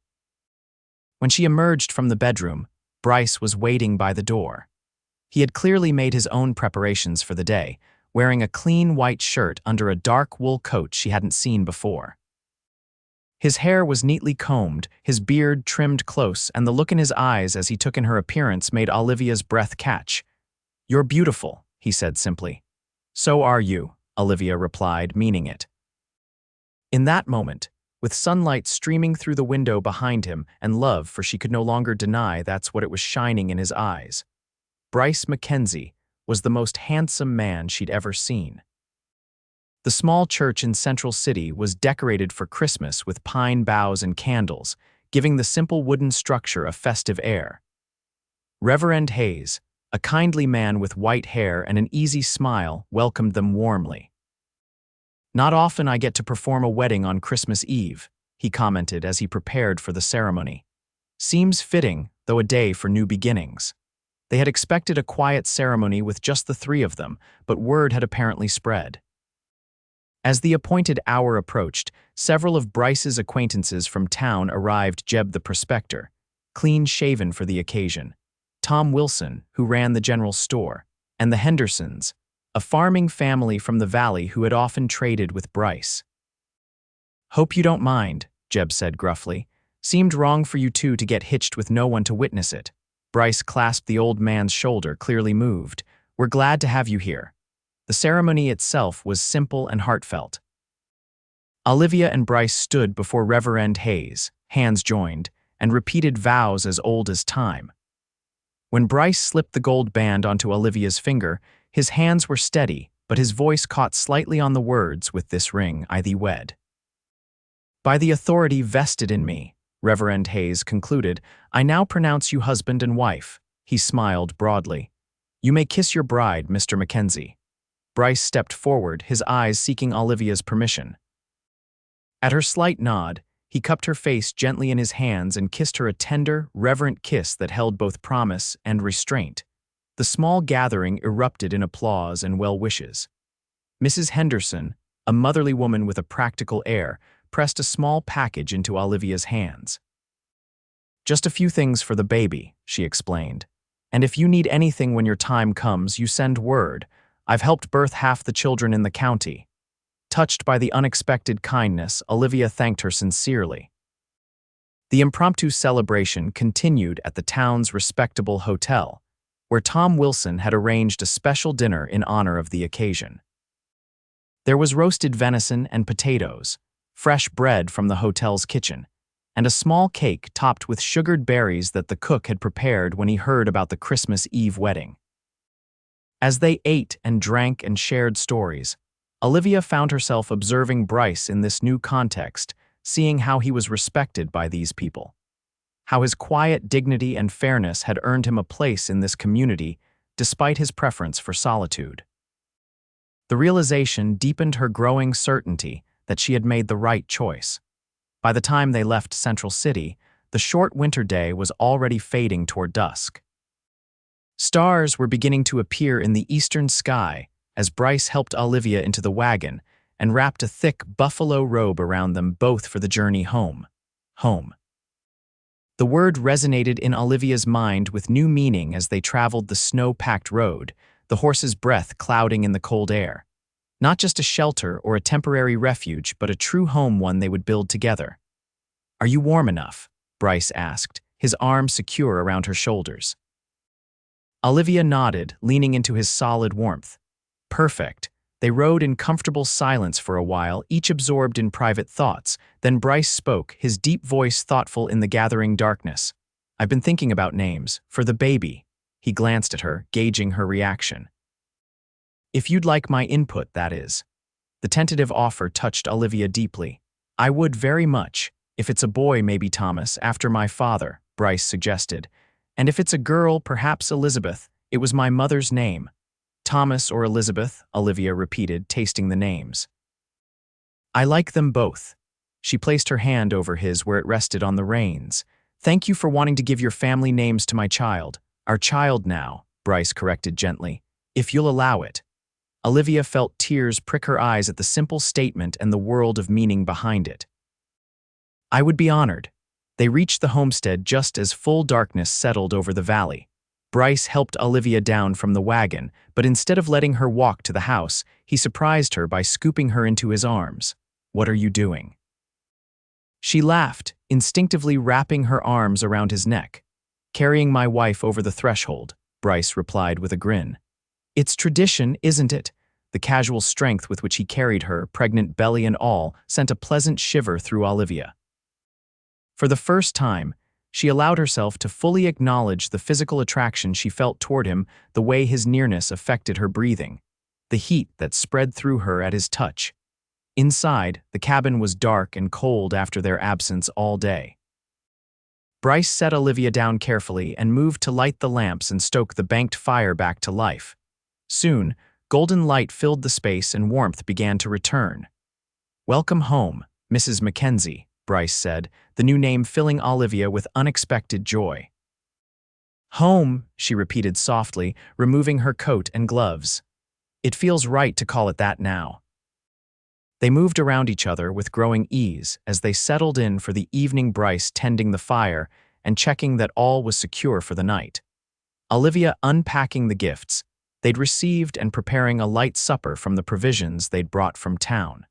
When she emerged from the bedroom, Bryce was waiting by the door. He had clearly made his own preparations for the day, wearing a clean white shirt under a dark wool coat she hadn't seen before. His hair was neatly combed, his beard trimmed close, and the look in his eyes as he took in her appearance made Olivia's breath catch. "You're beautiful," he said simply. "So are you," Olivia replied, meaning it. In that moment, with sunlight streaming through the window behind him and love, for she could no longer deny that's what it was shining in his eyes, Bryce Mackenzie was the most handsome man she'd ever seen. The small church in Central City was decorated for Christmas with pine boughs and candles, giving the simple wooden structure a festive air. Reverend Hayes, a kindly man with white hair and an easy smile, welcomed them warmly. "Not often I get to perform a wedding on Christmas Eve," he commented as he prepared for the ceremony. "Seems fitting, though a day for new beginnings." They had expected a quiet ceremony with just the three of them, but word had apparently spread. As the appointed hour approached, several of Bryce's acquaintances from town arrived. Jeb the prospector, clean-shaven for the occasion, Tom Wilson, who ran the general store, and the Hendersons, a farming family from the valley who had often traded with Bryce. "Hope you don't mind," Jeb said gruffly, Seemed wrong for you two to get hitched with no one to witness it. Bryce clasped the old man's shoulder, clearly moved. We're glad to have you here. The ceremony itself was simple and heartfelt. Olivia and Bryce stood before Reverend Hayes, hands joined, and repeated vows as old as time. When Bryce slipped the gold band onto Olivia's finger, his hands were steady, but his voice caught slightly on the words, "With this ring I thee wed." "By the authority vested in me," Reverend Hayes concluded, "I now pronounce you husband and wife." He smiled broadly. "You may kiss your bride, Mr. Mackenzie." Bryce stepped forward, his eyes seeking Olivia's permission. At her slight nod, he cupped her face gently in his hands and kissed her a tender, reverent kiss that held both promise and restraint. The small gathering erupted in applause and well wishes. Mrs. Henderson, a motherly woman with a practical air, pressed a small package into Olivia's hands. "Just a few things for the baby," she explained. "And if you need anything when your time comes, you send word. I've helped birth half the children in the county." Touched by the unexpected kindness, Olivia thanked her sincerely. The impromptu celebration continued at the town's respectable hotel, where Tom Wilson had arranged a special dinner in honor of the occasion. There was roasted venison and potatoes, fresh bread from the hotel's kitchen, and a small cake topped with sugared berries that the cook had prepared when he heard about the Christmas Eve wedding. As they ate and drank and shared stories, Olivia found herself observing Bryce in this new context, seeing how he was respected by these people. How his quiet dignity and fairness had earned him a place in this community despite his preference for solitude. The realization deepened her growing certainty that she had made the right choice. By the time they left Central City, the short winter day was already fading toward dusk. Stars were beginning to appear in the eastern sky as Bryce helped Olivia into the wagon and wrapped a thick buffalo robe around them both for the journey home. Home. The word resonated in Olivia's mind with new meaning as they traveled the snow-packed road, the horse's breath clouding in the cold air. Not just a shelter or a temporary refuge, but a true home, one they would build together. "Are you warm enough?" Bryce asked, his arm secure around her shoulders. Olivia nodded, leaning into his solid warmth. Perfect. They rode in comfortable silence for a while, each absorbed in private thoughts. Then Bryce spoke, his deep voice thoughtful in the gathering darkness. "I've been thinking about names. For the baby." He glanced at her, gauging her reaction. "If you'd like my input, that is." The tentative offer touched Olivia deeply. "I would very much. If it's a boy, maybe Thomas, after my father," Bryce suggested. "And if it's a girl, perhaps Elizabeth. It was my mother's name." "Thomas or Elizabeth," Olivia repeated, tasting the names. "I like them both." She placed her hand over his where it rested on the reins. "Thank you for wanting to give your family names to my child." "Our child now," Bryce corrected gently. "If you'll allow it." Olivia felt tears prick her eyes at the simple statement and the world of meaning behind it. "I would be honored." They reached the homestead just as full darkness settled over the valley. Bryce helped Olivia down from the wagon, but instead of letting her walk to the house, he surprised her by scooping her into his arms. "What are you doing?" She laughed, instinctively wrapping her arms around his neck. "Carrying my wife over the threshold," Bryce replied with a grin. "It's tradition, isn't it?" The casual strength with which he carried her, pregnant belly and all, sent a pleasant shiver through Olivia. For the first time, she allowed herself to fully acknowledge the physical attraction she felt toward him, the way his nearness affected her breathing, the heat that spread through her at his touch. Inside, the cabin was dark and cold after their absence all day. Bryce set Olivia down carefully and moved to light the lamps and stoke the banked fire back to life. Soon, golden light filled the space and warmth began to return. "Welcome home, Mrs. Mackenzie," Bryce said, the new name filling Olivia with unexpected joy. "Home," she repeated softly, removing her coat and gloves. "It feels right to call it that now." They moved around each other with growing ease as they settled in for the evening, Bryce tending the fire and checking that all was secure for the night. Olivia unpacking the gifts they'd received and preparing a light supper from the provisions they'd brought from town.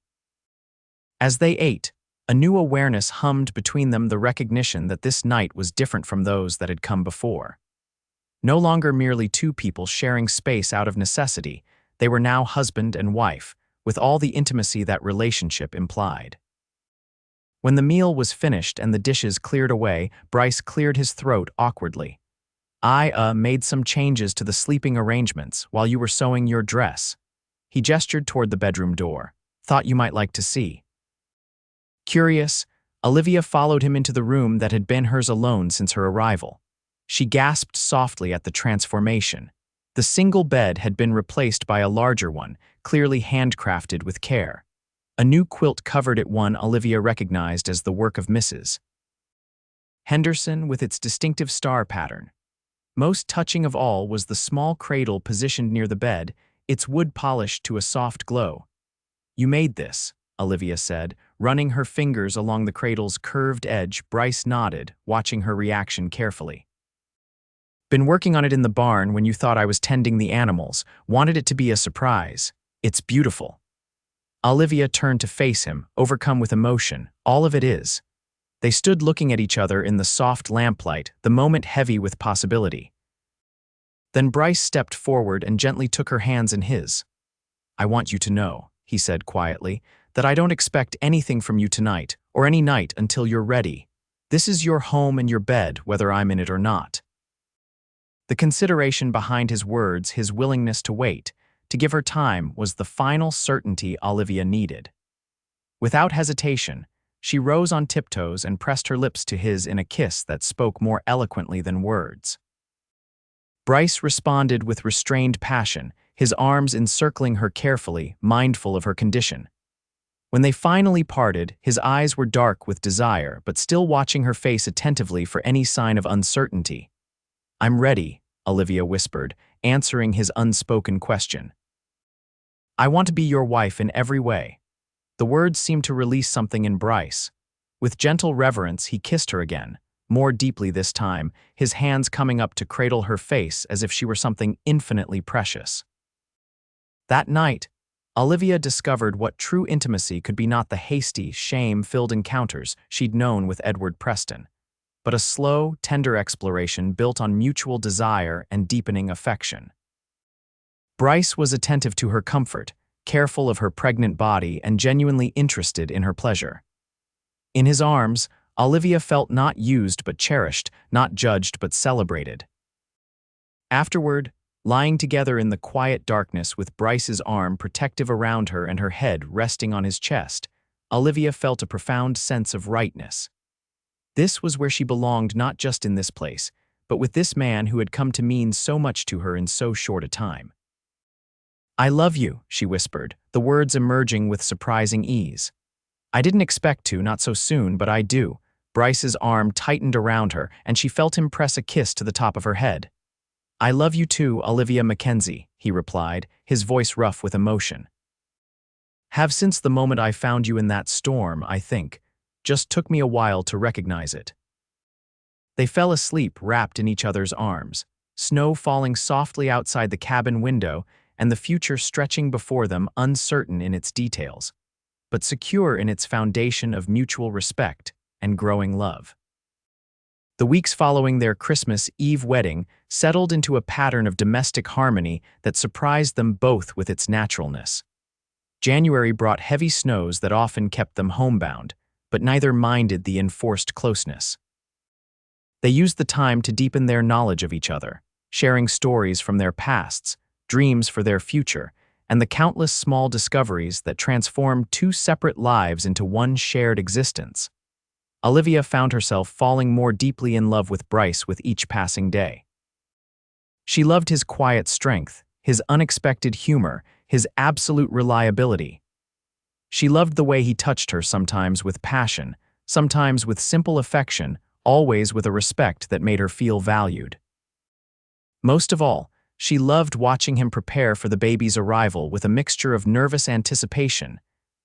As they ate, A new awareness hummed between them, the recognition that this night was different from those that had come before. No longer merely two people sharing space out of necessity, they were now husband and wife, with all the intimacy that relationship implied. When the meal was finished and the dishes cleared away, Bryce cleared his throat awkwardly. I made some changes to the sleeping arrangements while you were sewing your dress. He gestured toward the bedroom door. Thought you might like to see. Curious, Olivia followed him into the room that had been hers alone since her arrival. She gasped softly at the transformation. The single bed had been replaced by a larger one, clearly handcrafted with care. A new quilt covered it, one Olivia recognized as the work of Mrs. Henderson, with its distinctive star pattern. Most touching of all was the small cradle positioned near the bed, its wood polished to a soft glow. "You made this," Olivia said, running her fingers along the cradle's curved edge. Bryce nodded, watching her reaction carefully. "Been working on it in the barn when you thought I was tending the animals. Wanted it to be a surprise. It's beautiful." Olivia turned to face him, overcome with emotion. "All of it is." They stood looking at each other in the soft lamplight, the moment heavy with possibility. Then Bryce stepped forward and gently took her hands in his. "I want you to know," he said quietly, "that I don't expect anything from you tonight, or any night until you're ready. This is your home and your bed, whether I'm in it or not." The consideration behind his words, his willingness to wait, to give her time, was the final certainty Olivia needed. Without hesitation, she rose on tiptoes and pressed her lips to his in a kiss that spoke more eloquently than words. Bryce responded with restrained passion, his arms encircling her carefully, mindful of her condition. When they finally parted, his eyes were dark with desire, but still watching her face attentively for any sign of uncertainty. "I'm ready," Olivia whispered, answering his unspoken question. "I want to be your wife in every way." The words seemed to release something in Bryce. With gentle reverence, he kissed her again, more deeply this time, his hands coming up to cradle her face as if she were something infinitely precious. That night, Olivia discovered what true intimacy could be: not the hasty, shame-filled encounters she'd known with Edward Preston, but a slow, tender exploration built on mutual desire and deepening affection. Bryce was attentive to her comfort, careful of her pregnant body, and genuinely interested in her pleasure. In his arms, Olivia felt not used but cherished, not judged but celebrated. Afterward, lying together in the quiet darkness with Bryce's arm protective around her and her head resting on his chest, Olivia felt a profound sense of rightness. This was where she belonged, not just in this place, but with this man who had come to mean so much to her in so short a time. "I love you," she whispered, the words emerging with surprising ease. "I didn't expect to, not so soon, but I do." Bryce's arm tightened around her, and she felt him press a kiss to the top of her head. "I love you too, Olivia Mackenzie," he replied, his voice rough with emotion. "Have since the moment I found you in that storm, I think. Just took me a while to recognize it." They fell asleep wrapped in each other's arms, snow falling softly outside the cabin window and the future stretching before them, uncertain in its details, but secure in its foundation of mutual respect and growing love. The weeks following their Christmas Eve wedding settled into a pattern of domestic harmony that surprised them both with its naturalness. January brought heavy snows that often kept them homebound, but neither minded the enforced closeness. They used the time to deepen their knowledge of each other, sharing stories from their pasts, dreams for their future, and the countless small discoveries that transformed two separate lives into one shared existence. Olivia found herself falling more deeply in love with Bryce with each passing day. She loved his quiet strength, his unexpected humor, his absolute reliability. She loved the way he touched her, sometimes with passion, sometimes with simple affection, always with a respect that made her feel valued. Most of all, she loved watching him prepare for the baby's arrival with a mixture of nervous anticipation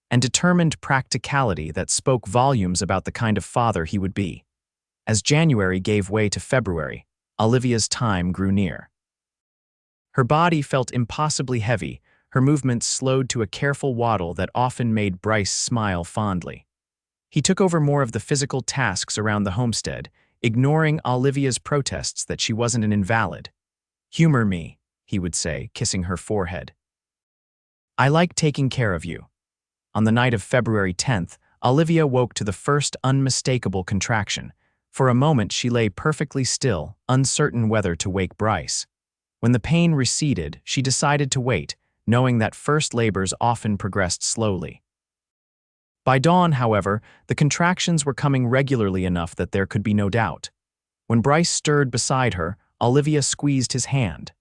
and determined practicality that spoke volumes about the kind of father he would be. As January gave way to February, Olivia's time grew near. Her body felt impossibly heavy, her movements slowed to a careful waddle that often made Bryce smile fondly. He took over more of the physical tasks around the homestead, ignoring Olivia's protests that she wasn't an invalid. "Humor me," he would say, kissing her forehead. "I like taking care of you." On the night of February 10th, Olivia woke to the first unmistakable contraction. For a moment she lay perfectly still, uncertain whether to wake Bryce. When the pain receded, she decided to wait, knowing that first labors often progressed slowly. By dawn, however, the contractions were coming regularly enough that there could be no doubt. When Bryce stirred beside her, Olivia squeezed his hand.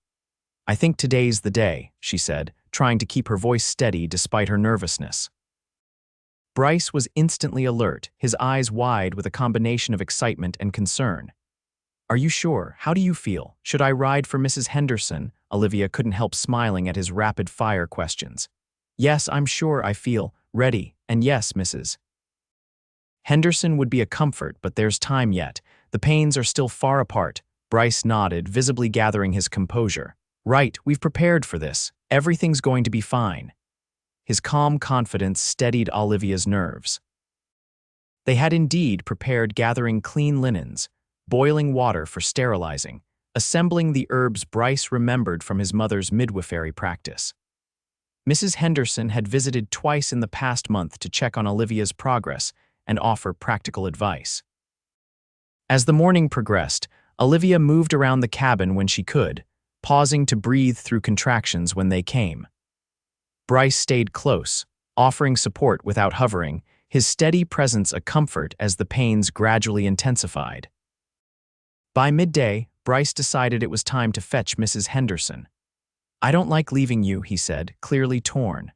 "I think today's the day," she said, trying to keep her voice steady despite her nervousness. Bryce was instantly alert, his eyes wide with a combination of excitement and concern. "Are you sure? How do you feel? Should I ride for Mrs. Henderson?" Olivia couldn't help smiling at his rapid-fire questions. "Yes, I'm sure I feel ready, and yes, Mrs. Henderson would be a comfort, but there's time yet. The pains are still far apart." Bryce nodded, visibly gathering his composure. "Right, we've prepared for this. Everything's going to be fine." His calm confidence steadied Olivia's nerves. They had indeed prepared, gathering clean linens, boiling water for sterilizing, assembling the herbs Bryce remembered from his mother's midwifery practice. Mrs. Henderson had visited twice in the past month to check on Olivia's progress and offer practical advice. As the morning progressed, Olivia moved around the cabin when she could, pausing to breathe through contractions when they came. Bryce stayed close, offering support without hovering, his steady presence a comfort as the pains gradually intensified. By midday, Bryce decided it was time to fetch Mrs. Henderson. "I don't like leaving you," he said, clearly torn.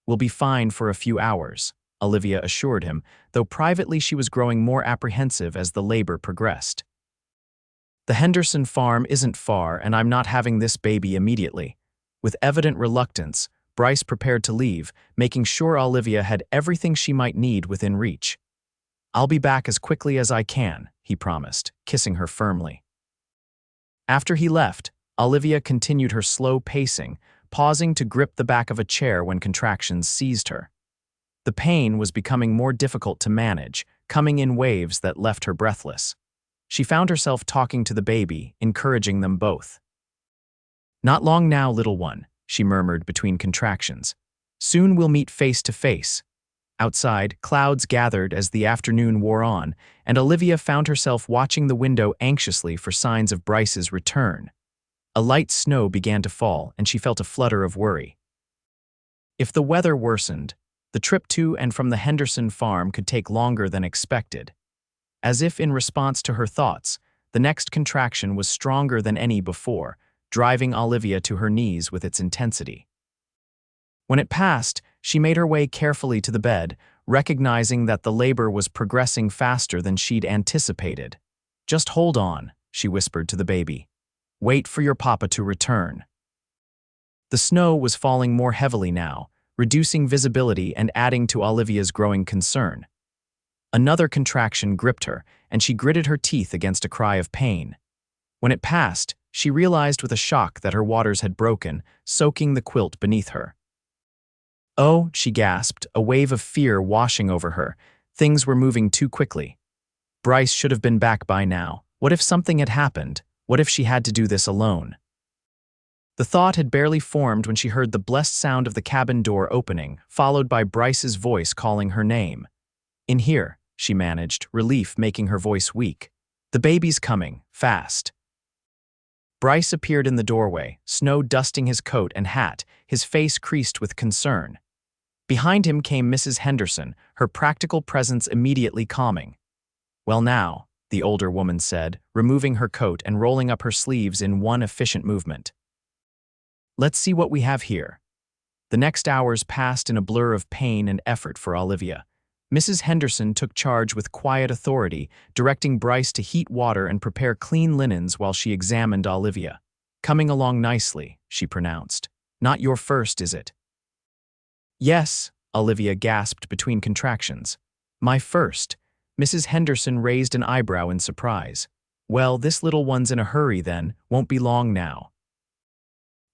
"We'll be fine for a few hours," Olivia assured him, though privately she was growing more apprehensive as the labor progressed. "The Henderson farm isn't far, and I'm not having this baby immediately." With evident reluctance, Bryce prepared to leave, making sure Olivia had everything she might need within reach. "I'll be back as quickly as I can," he promised, kissing her firmly. After he left, Olivia continued her slow pacing, pausing to grip the back of a chair when contractions seized her. The pain was becoming more difficult to manage, coming in waves that left her breathless. She found herself talking to the baby, encouraging them both. "Not long now, little one," she murmured between contractions. "Soon we'll meet face to face." Outside, clouds gathered as the afternoon wore on, and Olivia found herself watching the window anxiously for signs of Bryce's return. A light snow began to fall, and she felt a flutter of worry. If the weather worsened, the trip to and from the Henderson farm could take longer than expected. As if in response to her thoughts, the next contraction was stronger than any before, driving Olivia to her knees with its intensity. When it passed, she made her way carefully to the bed, recognizing that the labor was progressing faster than she'd anticipated. "Just hold on," she whispered to the baby. "Wait for your papa to return." The snow was falling more heavily now, reducing visibility and adding to Olivia's growing concern. Another contraction gripped her, and she gritted her teeth against a cry of pain. When it passed, she realized with a shock that her waters had broken, soaking the quilt beneath her. "Oh," she gasped, a wave of fear washing over her. Things were moving too quickly. Bryce should have been back by now. What if something had happened? What if she had to do this alone? The thought had barely formed when she heard the blessed sound of the cabin door opening, followed by Bryce's voice calling her name. "In here," she managed, relief making her voice weak. "The baby's coming, fast." Bryce appeared in the doorway, snow dusting his coat and hat, his face creased with concern. Behind him came Mrs. Henderson, her practical presence immediately calming. "Well now," the older woman said, removing her coat and rolling up her sleeves in one efficient movement. "Let's see what we have here." The next hours passed in a blur of pain and effort for Olivia. Mrs. Henderson took charge with quiet authority, directing Bryce to heat water and prepare clean linens while she examined Olivia. "Coming along nicely," she pronounced. "Not your first, is it?" "Yes," Olivia gasped between contractions. "My first." Mrs. Henderson raised an eyebrow in surprise. "Well, this little one's in a hurry then, won't be long now."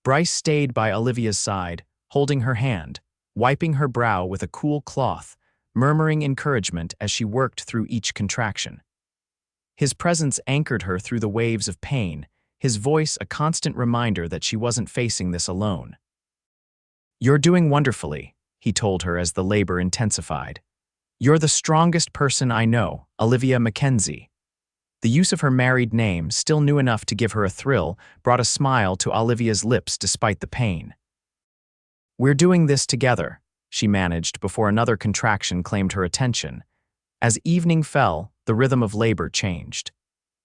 Bryce stayed by Olivia's side, holding her hand, wiping her brow with a cool cloth, murmuring encouragement as she worked through each contraction. His presence anchored her through the waves of pain, his voice a constant reminder that she wasn't facing this alone. "You're doing wonderfully," he told her as the labor intensified. "You're the strongest person I know, Olivia Mackenzie." The use of her married name, still new enough to give her a thrill, brought a smile to Olivia's lips despite the pain. "We're doing this together," she managed before another contraction claimed her attention. As evening fell, the rhythm of labor changed.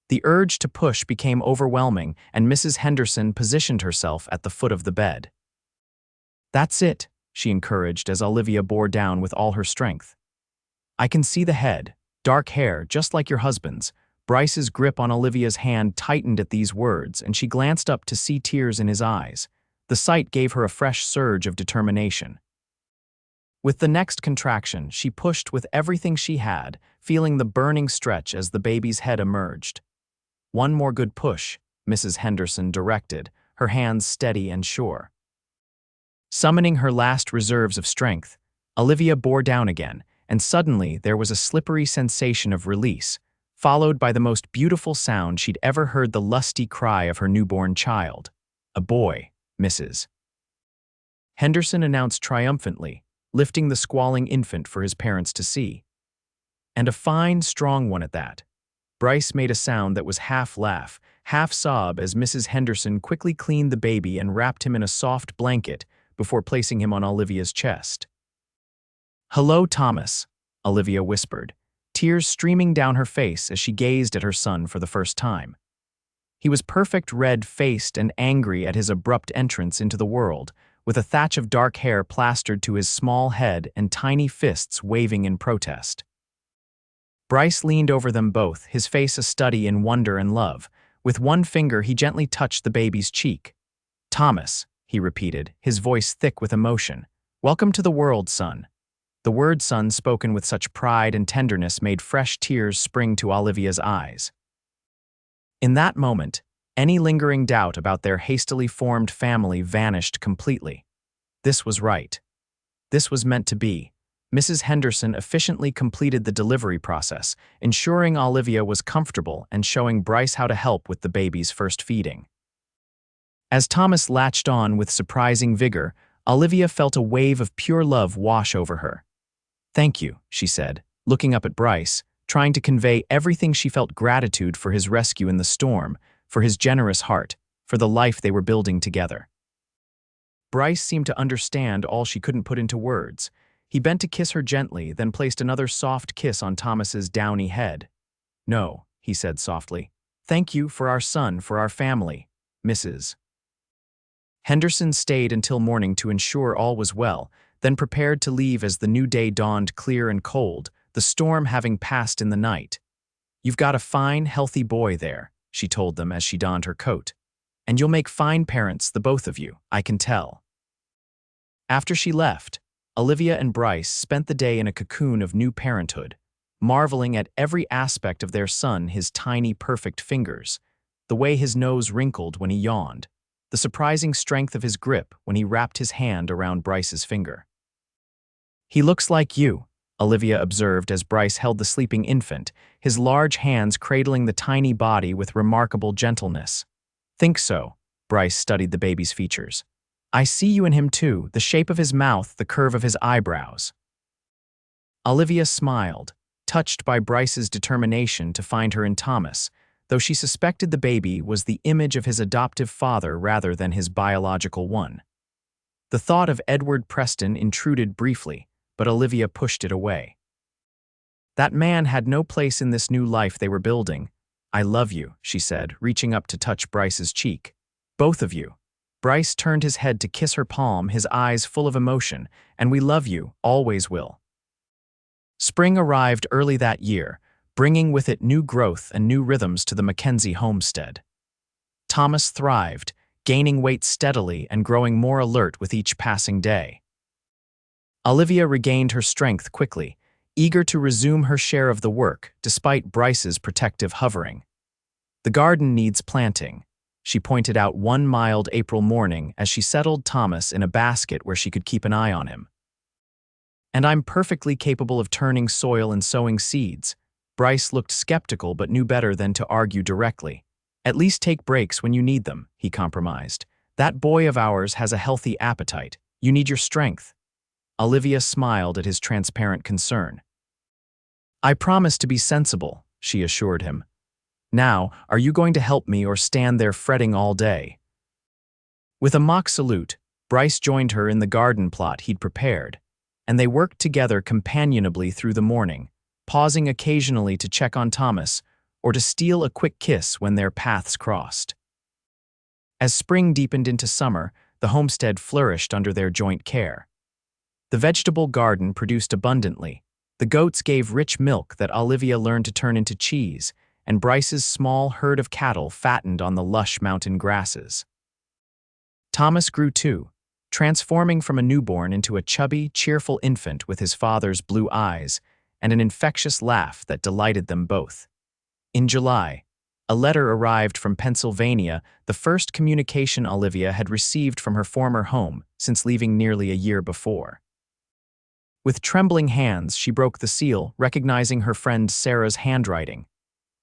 The urge to push became overwhelming, and Mrs. Henderson positioned herself at the foot of the bed. "That's it," she encouraged as Olivia bore down with all her strength. "I can see the head, dark hair, just like your husband's." Bryce's grip on Olivia's hand tightened at these words, and she glanced up to see tears in his eyes. The sight gave her a fresh surge of determination. With the next contraction, she pushed with everything she had, feeling the burning stretch as the baby's head emerged. "One more good push," Mrs. Henderson directed, her hands steady and sure. Summoning her last reserves of strength, Olivia bore down again, and suddenly there was a slippery sensation of release, followed by the most beautiful sound she'd ever heard, the lusty cry of her newborn child. "A boy, Mrs. Henderson announced triumphantly, lifting the squalling infant for his parents to see. "And a fine, strong one at that." Bryce made a sound that was half laugh, half sob as Mrs. Henderson quickly cleaned the baby and wrapped him in a soft blanket before placing him on Olivia's chest. "Hello, Thomas," Olivia whispered, tears streaming down her face as she gazed at her son for the first time. He was perfect, red-faced and angry at his abrupt entrance into the world, with a thatch of dark hair plastered to his small head and tiny fists waving in protest. Bryce leaned over them both, his face a study in wonder and love. With one finger, he gently touched the baby's cheek. "Thomas," he repeated, his voice thick with emotion. "Welcome to the world, son." The word "son," spoken with such pride and tenderness, made fresh tears spring to Olivia's eyes. In that moment, any lingering doubt about their hastily formed family vanished completely. This was right. This was meant to be. Mrs. Henderson efficiently completed the delivery process, ensuring Olivia was comfortable and showing Bryce how to help with the baby's first feeding. As Thomas latched on with surprising vigor, Olivia felt a wave of pure love wash over her. "Thank you," she said, looking up at Bryce, trying to convey everything she felt: gratitude for his rescue in the storm, for his generous heart, for the life they were building together. Bryce seemed to understand all she couldn't put into words. He bent to kiss her gently, then placed another soft kiss on Thomas's downy head. "No," he said softly. "Thank you for our son, for our family, Mrs. Henderson stayed until morning to ensure all was well, then prepared to leave as the new day dawned clear and cold, the storm having passed in the night. "You've got a fine, healthy boy there," she told them as she donned her coat. "And you'll make fine parents, the both of you, I can tell." After she left, Olivia and Bryce spent the day in a cocoon of new parenthood, marveling at every aspect of their son: his tiny, perfect fingers, the way his nose wrinkled when he yawned, the surprising strength of his grip when he wrapped his hand around Bryce's finger. "He looks like you," Olivia observed as Bryce held the sleeping infant, his large hands cradling the tiny body with remarkable gentleness. "Think so," Bryce studied the baby's features. "I see you in him too, the shape of his mouth, the curve of his eyebrows." Olivia smiled, touched by Bryce's determination to find her in Thomas, though she suspected the baby was the image of his adoptive father rather than his biological one. The thought of Edward Preston intruded briefly, but Olivia pushed it away. That man had no place in this new life they were building. "I love you," she said, reaching up to touch Bryce's cheek. "Both of you." Bryce turned his head to kiss her palm, his eyes full of emotion. "And we love you, always will." Spring arrived early that year, bringing with it new growth and new rhythms to the Mackenzie homestead. Thomas thrived, gaining weight steadily and growing more alert with each passing day. Olivia regained her strength quickly, eager to resume her share of the work despite Bryce's protective hovering. "The garden needs planting," she pointed out one mild April morning as she settled Thomas in a basket where she could keep an eye on him. And I'm perfectly capable of turning soil and sowing seeds. Bryce looked skeptical but knew better than to argue directly. At least take breaks when you need them, he compromised. That boy of ours has a healthy appetite. You need your strength. Olivia smiled at his transparent concern. I promise to be sensible, she assured him. Now, are you going to help me or stand there fretting all day? With a mock salute, Bryce joined her in the garden plot he'd prepared, and they worked together companionably through the morning, pausing occasionally to check on Thomas or to steal a quick kiss when their paths crossed. As spring deepened into summer, the homestead flourished under their joint care. The vegetable garden produced abundantly. The goats gave rich milk that Olivia learned to turn into cheese, and Bryce's small herd of cattle fattened on the lush mountain grasses. Thomas grew too, transforming from a newborn into a chubby, cheerful infant with his father's blue eyes and an infectious laugh that delighted them both. In July, a letter arrived from Pennsylvania, the first communication Olivia had received from her former home since leaving nearly a year before. With trembling hands, she broke the seal, recognizing her friend Sarah's handwriting.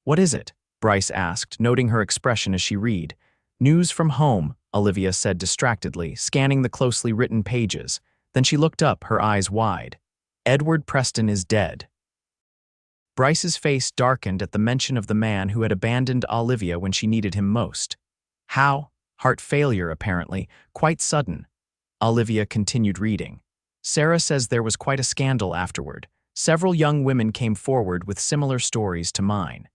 What is it? Bryce asked, noting her expression as she read. News from home, Olivia said distractedly, scanning the closely written pages. Then she looked up, her eyes wide. Edward Preston is dead. Bryce's face darkened at the mention of the man who had abandoned Olivia when she needed him most. How? Heart failure, apparently, quite sudden. Olivia continued reading. Sarah says there was quite a scandal afterward. Several young women came forward with similar stories to mine.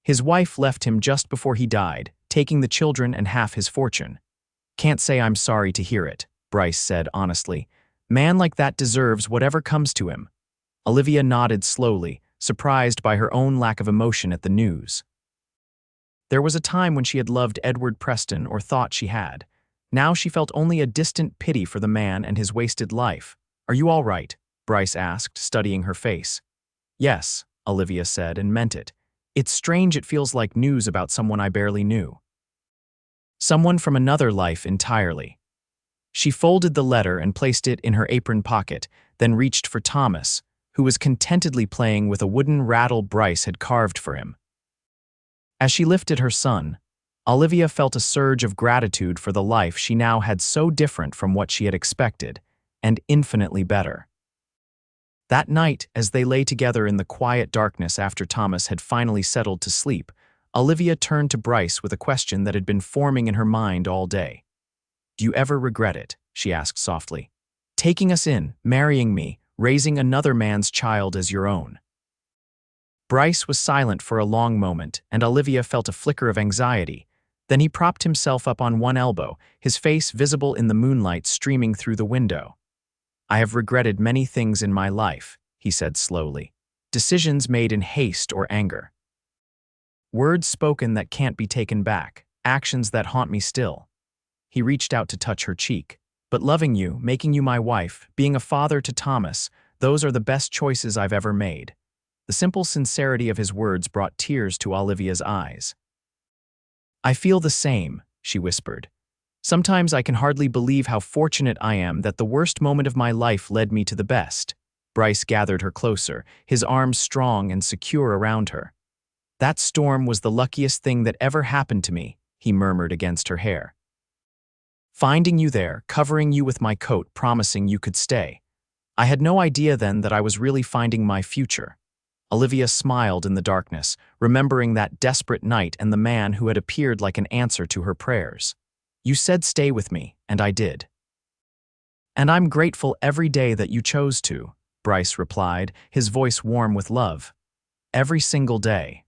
His wife left him just before he died, taking the children and half his fortune. Can't say I'm sorry to hear it, Bryce said honestly. Man like that deserves whatever comes to him. Olivia nodded slowly, surprised by her own lack of emotion at the news. There was a time when she had loved Edward Preston, or thought she had. Now she felt only a distant pity for the man and his wasted life. Are you all right? Bryce asked, studying her face. Yes, Olivia said, and meant it. It's strange it feels like news about someone I barely knew. Someone from another life entirely. She folded the letter and placed it in her apron pocket, then reached for Thomas, who was contentedly playing with a wooden rattle Bryce had carved for him. As she lifted her son, Olivia felt a surge of gratitude for the life she now had, so different from what she had expected, and infinitely better. That night, as they lay together in the quiet darkness after Thomas had finally settled to sleep, Olivia turned to Bryce with a question that had been forming in her mind all day. Do you ever regret it? She asked softly. Taking us in, marrying me, raising another man's child as your own. Bryce was silent for a long moment, and Olivia felt a flicker of anxiety. Then he propped himself up on one elbow, his face visible in the moonlight streaming through the window. I have regretted many things in my life, he said slowly. Decisions made in haste or anger. Words spoken that can't be taken back, actions that haunt me still. He reached out to touch her cheek. But loving you, making you my wife, being a father to Thomas, those are the best choices I've ever made. The simple sincerity of his words brought tears to Olivia's eyes. I feel the same, she whispered. Sometimes I can hardly believe how fortunate I am that the worst moment of my life led me to the best. Bryce gathered her closer, his arms strong and secure around her. That storm was the luckiest thing that ever happened to me, he murmured against her hair. Finding you there, covering you with my coat, promising you could stay. I had no idea then that I was really finding my future. Olivia smiled in the darkness, remembering that desperate night and the man who had appeared like an answer to her prayers. You said stay with me, and I did. And I'm grateful every day that you chose to, Bryce replied, his voice warm with love. Every single day.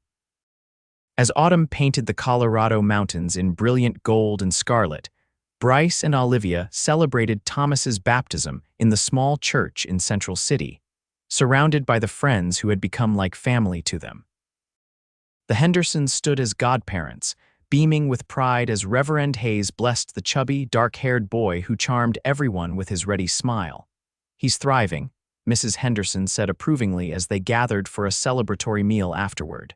As autumn painted the Colorado mountains in brilliant gold and scarlet, Bryce and Olivia celebrated Thomas's baptism in the small church in Central City, surrounded by the friends who had become like family to them. The Hendersons stood as godparents, beaming with pride as Reverend Hayes blessed the chubby, dark-haired boy who charmed everyone with his ready smile. He's thriving, Mrs. Henderson said approvingly as they gathered for a celebratory meal afterward.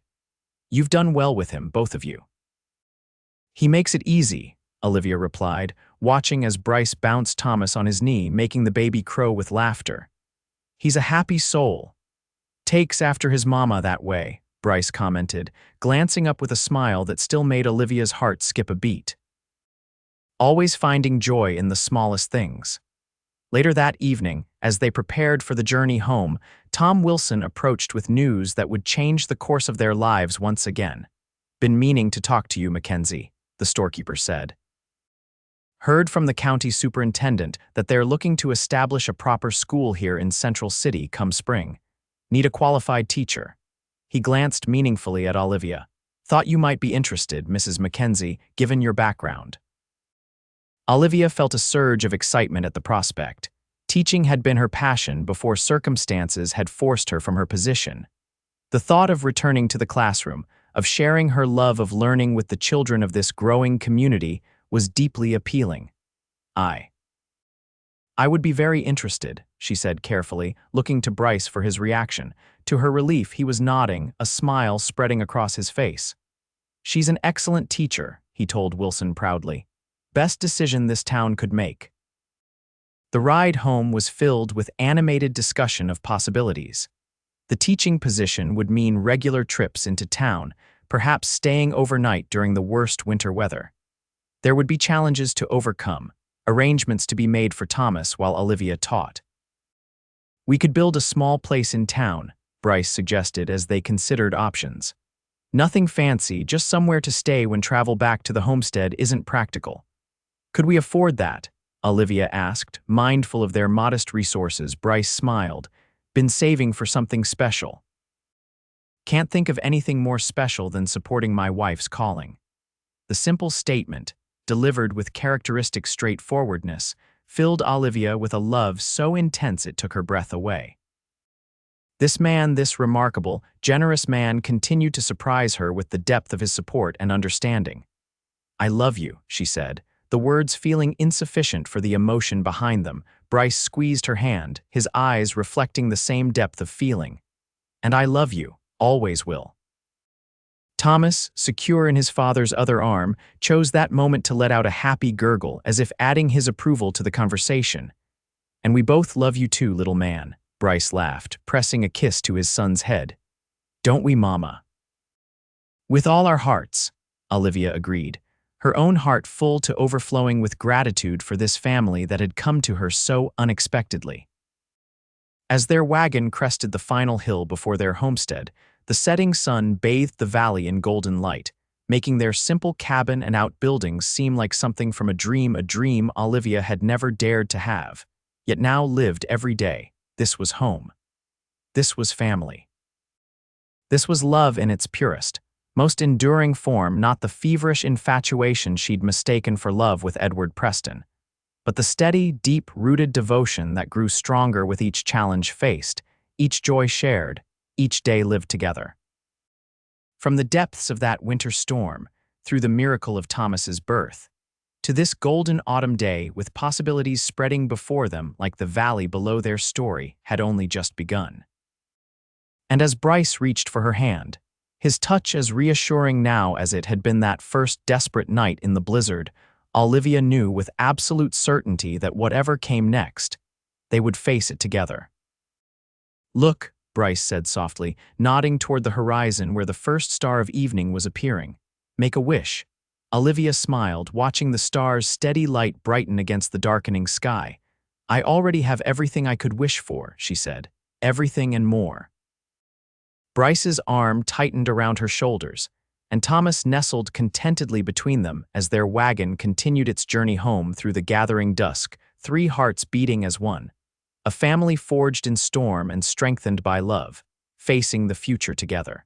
You've done well with him, both of you. He makes it easy, Olivia replied, watching as Bryce bounced Thomas on his knee, making the baby crow with laughter. He's a happy soul. Takes after his mama that way, Bryce commented, glancing up with a smile that still made Olivia's heart skip a beat. Always finding joy in the smallest things. Later that evening, as they prepared for the journey home, Tom Wilson approached with news that would change the course of their lives once again. "Been meaning to talk to you, Mackenzie," the storekeeper said. "Heard from the county superintendent that they're looking to establish a proper school here in Central City come spring. Need a qualified teacher." He glanced meaningfully at Olivia. "Thought you might be interested, Mrs. Mackenzie, given your background." Olivia felt a surge of excitement at the prospect. Teaching had been her passion before circumstances had forced her from her position. The thought of returning to the classroom, of sharing her love of learning with the children of this growing community, was deeply appealing. I would be very interested," she said carefully, looking to Bryce for his reaction. To her relief, he was nodding, a smile spreading across his face. "She's an excellent teacher," he told Wilson proudly. "Best decision this town could make." The ride home was filled with animated discussion of possibilities. The teaching position would mean regular trips into town, perhaps staying overnight during the worst winter weather. There would be challenges to overcome, arrangements to be made for Thomas while Olivia taught. "We could build a small place in town," Bryce suggested as they considered options. "Nothing fancy, just somewhere to stay when travel back to the homestead isn't practical." "Could we afford that?" Olivia asked, mindful of their modest resources. Bryce smiled. "Been saving for something special." "Can't think of anything more special than supporting my wife's calling." The simple statement, delivered with characteristic straightforwardness, filled Olivia with a love so intense it took her breath away. This man, this remarkable, generous man, continued to surprise her with the depth of his support and understanding. "I love you," she said, the words feeling insufficient for the emotion behind them. Bryce squeezed her hand, his eyes reflecting the same depth of feeling. "And I love you, always will." Thomas, secure in his father's other arm, chose that moment to let out a happy gurgle, as if adding his approval to the conversation. "And we both love you too, little man," Bryce laughed, pressing a kiss to his son's head. "Don't we, Mama?" "With all our hearts," Olivia agreed, her own heart full to overflowing with gratitude for this family that had come to her so unexpectedly. As their wagon crested the final hill before their homestead, the setting sun bathed the valley in golden light, making their simple cabin and outbuildings seem like something from a dream Olivia had never dared to have, yet now lived every day. This was home. This was family. This was love in its purest, most enduring form, not the feverish infatuation she'd mistaken for love with Edward Preston, but the steady, deep-rooted devotion that grew stronger with each challenge faced, each joy shared, each day lived together. From the depths of that winter storm, through the miracle of Thomas's birth, to this golden autumn day with possibilities spreading before them like the valley below, their story had only just begun. And as Bryce reached for her hand, his touch as reassuring now as it had been that first desperate night in the blizzard, Olivia knew with absolute certainty that whatever came next, they would face it together. "Look," Bryce said softly, nodding toward the horizon where the first star of evening was appearing. "Make a wish." Olivia smiled, watching the star's steady light brighten against the darkening sky. "I already have everything I could wish for," she said. "Everything and more." Bryce's arm tightened around her shoulders, and Thomas nestled contentedly between them as their wagon continued its journey home through the gathering dusk, three hearts beating as one. A family forged in storm and strengthened by love, facing the future together.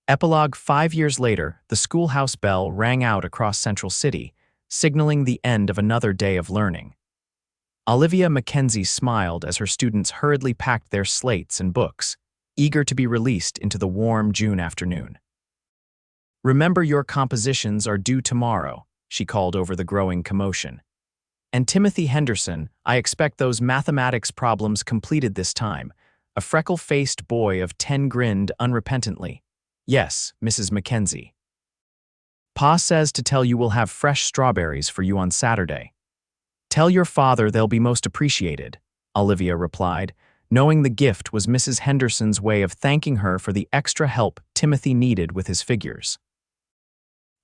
Epilogue: 5 years later, the schoolhouse bell rang out across Central City, signaling the end of another day of learning. Olivia Mackenzie smiled as her students hurriedly packed their slates and books, eager to be released into the warm June afternoon. "Remember, your compositions are due tomorrow," she called over the growing commotion. "And Timothy Henderson, I expect those mathematics problems completed this time." A freckle-faced boy of 10 grinned unrepentantly. "Yes, Mrs. Mackenzie. Pa says to tell you we'll have fresh strawberries for you on Saturday." "Tell your father they'll be most appreciated," Olivia replied, knowing the gift was Mrs. Henderson's way of thanking her for the extra help Timothy needed with his figures.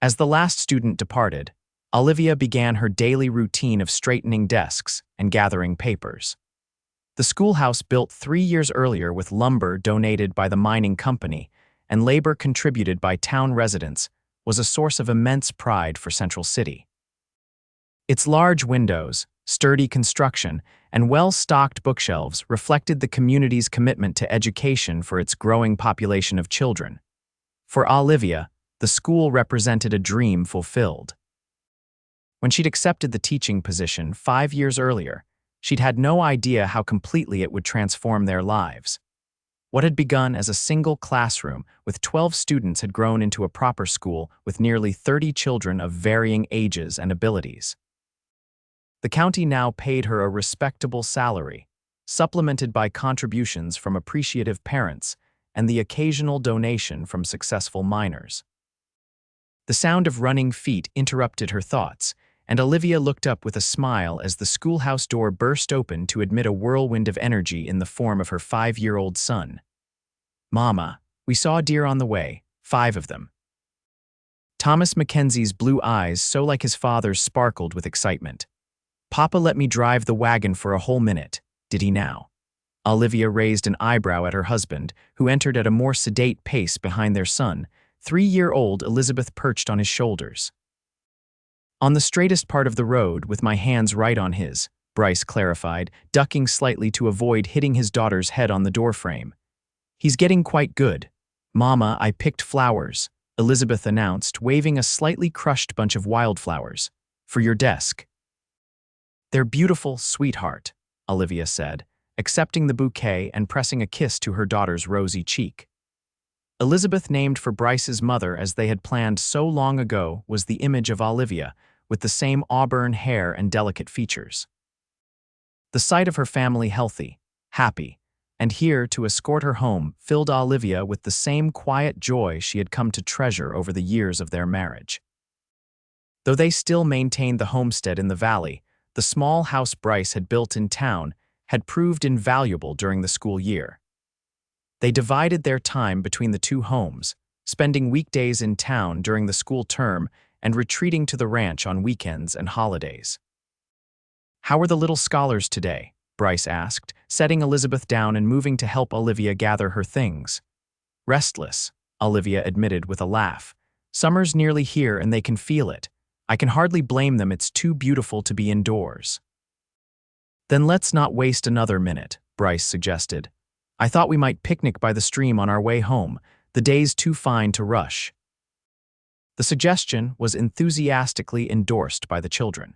As the last student departed, Olivia began her daily routine of straightening desks and gathering papers. The schoolhouse, built 3 years earlier with lumber donated by the mining company and labor contributed by town residents, was a source of immense pride for Central City. Its large windows, sturdy construction, and well-stocked bookshelves reflected the community's commitment to education for its growing population of children. For Olivia, the school represented a dream fulfilled. When she'd accepted the teaching position 5 years earlier, she'd had no idea how completely it would transform their lives. What had begun as a single classroom with 12 students had grown into a proper school with nearly 30 children of varying ages and abilities. The county now paid her a respectable salary, supplemented by contributions from appreciative parents and the occasional donation from successful miners. The sound of running feet interrupted her thoughts, and Olivia looked up with a smile as the schoolhouse door burst open to admit a whirlwind of energy in the form of her 5-year-old son. "Mama, we saw deer on the way, 5 of them." Thomas Mackenzie's blue eyes, so like his father's, sparkled with excitement. "Papa let me drive the wagon for a whole minute, did he now?" Olivia raised an eyebrow at her husband, who entered at a more sedate pace behind their son, 3-year-old Elizabeth perched on his shoulders. "On the straightest part of the road, with my hands right on his," Bryce clarified, ducking slightly to avoid hitting his daughter's head on the doorframe. "He's getting quite good. Mama, I picked flowers," Elizabeth announced, waving a slightly crushed bunch of wildflowers, "for your desk." "They're beautiful, sweetheart," Olivia said, accepting the bouquet and pressing a kiss to her daughter's rosy cheek. Elizabeth, named for Bryce's mother as they had planned so long ago, was the image of Olivia, with the same auburn hair and delicate features. The sight of her family healthy, happy, and here to escort her home filled Olivia with the same quiet joy she had come to treasure over the years of their marriage. Though they still maintained the homestead in the valley, the small house Bryce had built in town had proved invaluable during the school year. They divided their time between the two homes, spending weekdays in town during the school term and retreating to the ranch on weekends and holidays. "How are the little scholars today?" Bryce asked, setting Elizabeth down and moving to help Olivia gather her things. "Restless," Olivia admitted with a laugh. "Summer's nearly here and they can feel it. I can hardly blame them, it's too beautiful to be indoors." "Then let's not waste another minute," Bryce suggested. "I thought we might picnic by the stream on our way home. The day's too fine to rush." The suggestion was enthusiastically endorsed by the children,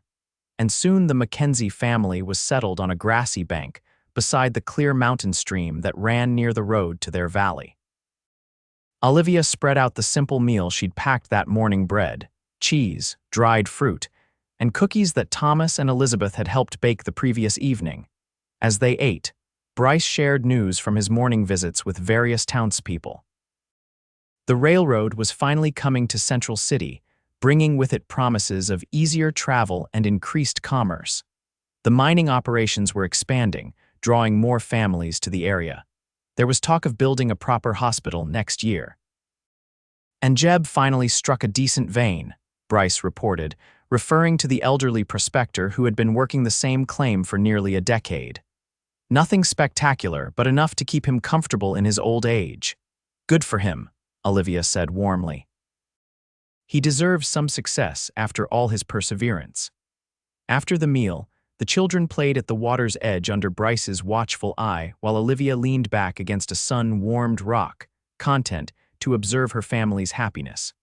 and soon the Mackenzie family was settled on a grassy bank beside the clear mountain stream that ran near the road to their valley. Olivia spread out the simple meal she'd packed that morning: bread, cheese, dried fruit, and cookies that Thomas and Elizabeth had helped bake the previous evening. As they ate, Bryce shared news from his morning visits with various townspeople. The railroad was finally coming to Central City, bringing with it promises of easier travel and increased commerce. The mining operations were expanding, drawing more families to the area. There was talk of building a proper hospital next year. "And Jeb finally struck a decent vein," Bryce reported, referring to the elderly prospector who had been working the same claim for nearly a decade. "Nothing spectacular, but enough to keep him comfortable in his old age." "Good for him," Olivia said warmly. "He deserves some success after all his perseverance." After the meal, the children played at the water's edge under Bryce's watchful eye while Olivia leaned back against a sun-warmed rock, content to observe her family's happiness.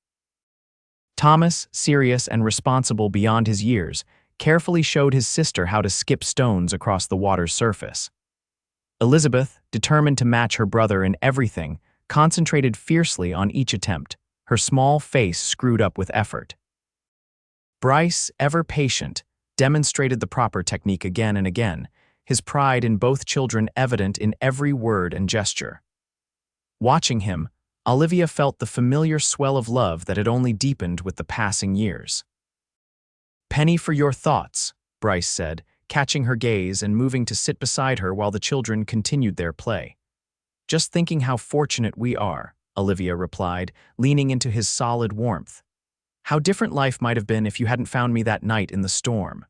Thomas, serious and responsible beyond his years, carefully showed his sister how to skip stones across the water's surface. Elizabeth, determined to match her brother in everything, concentrated fiercely on each attempt, her small face screwed up with effort. Bryce, ever patient, demonstrated the proper technique again and again, his pride in both children evident in every word and gesture. Watching him, Olivia felt the familiar swell of love that had only deepened with the passing years. "Penny for your thoughts," Bryce said, catching her gaze and moving to sit beside her while the children continued their play. "Just thinking how fortunate we are," Olivia replied, leaning into his solid warmth. "How different life might have been if you hadn't found me that night in the storm."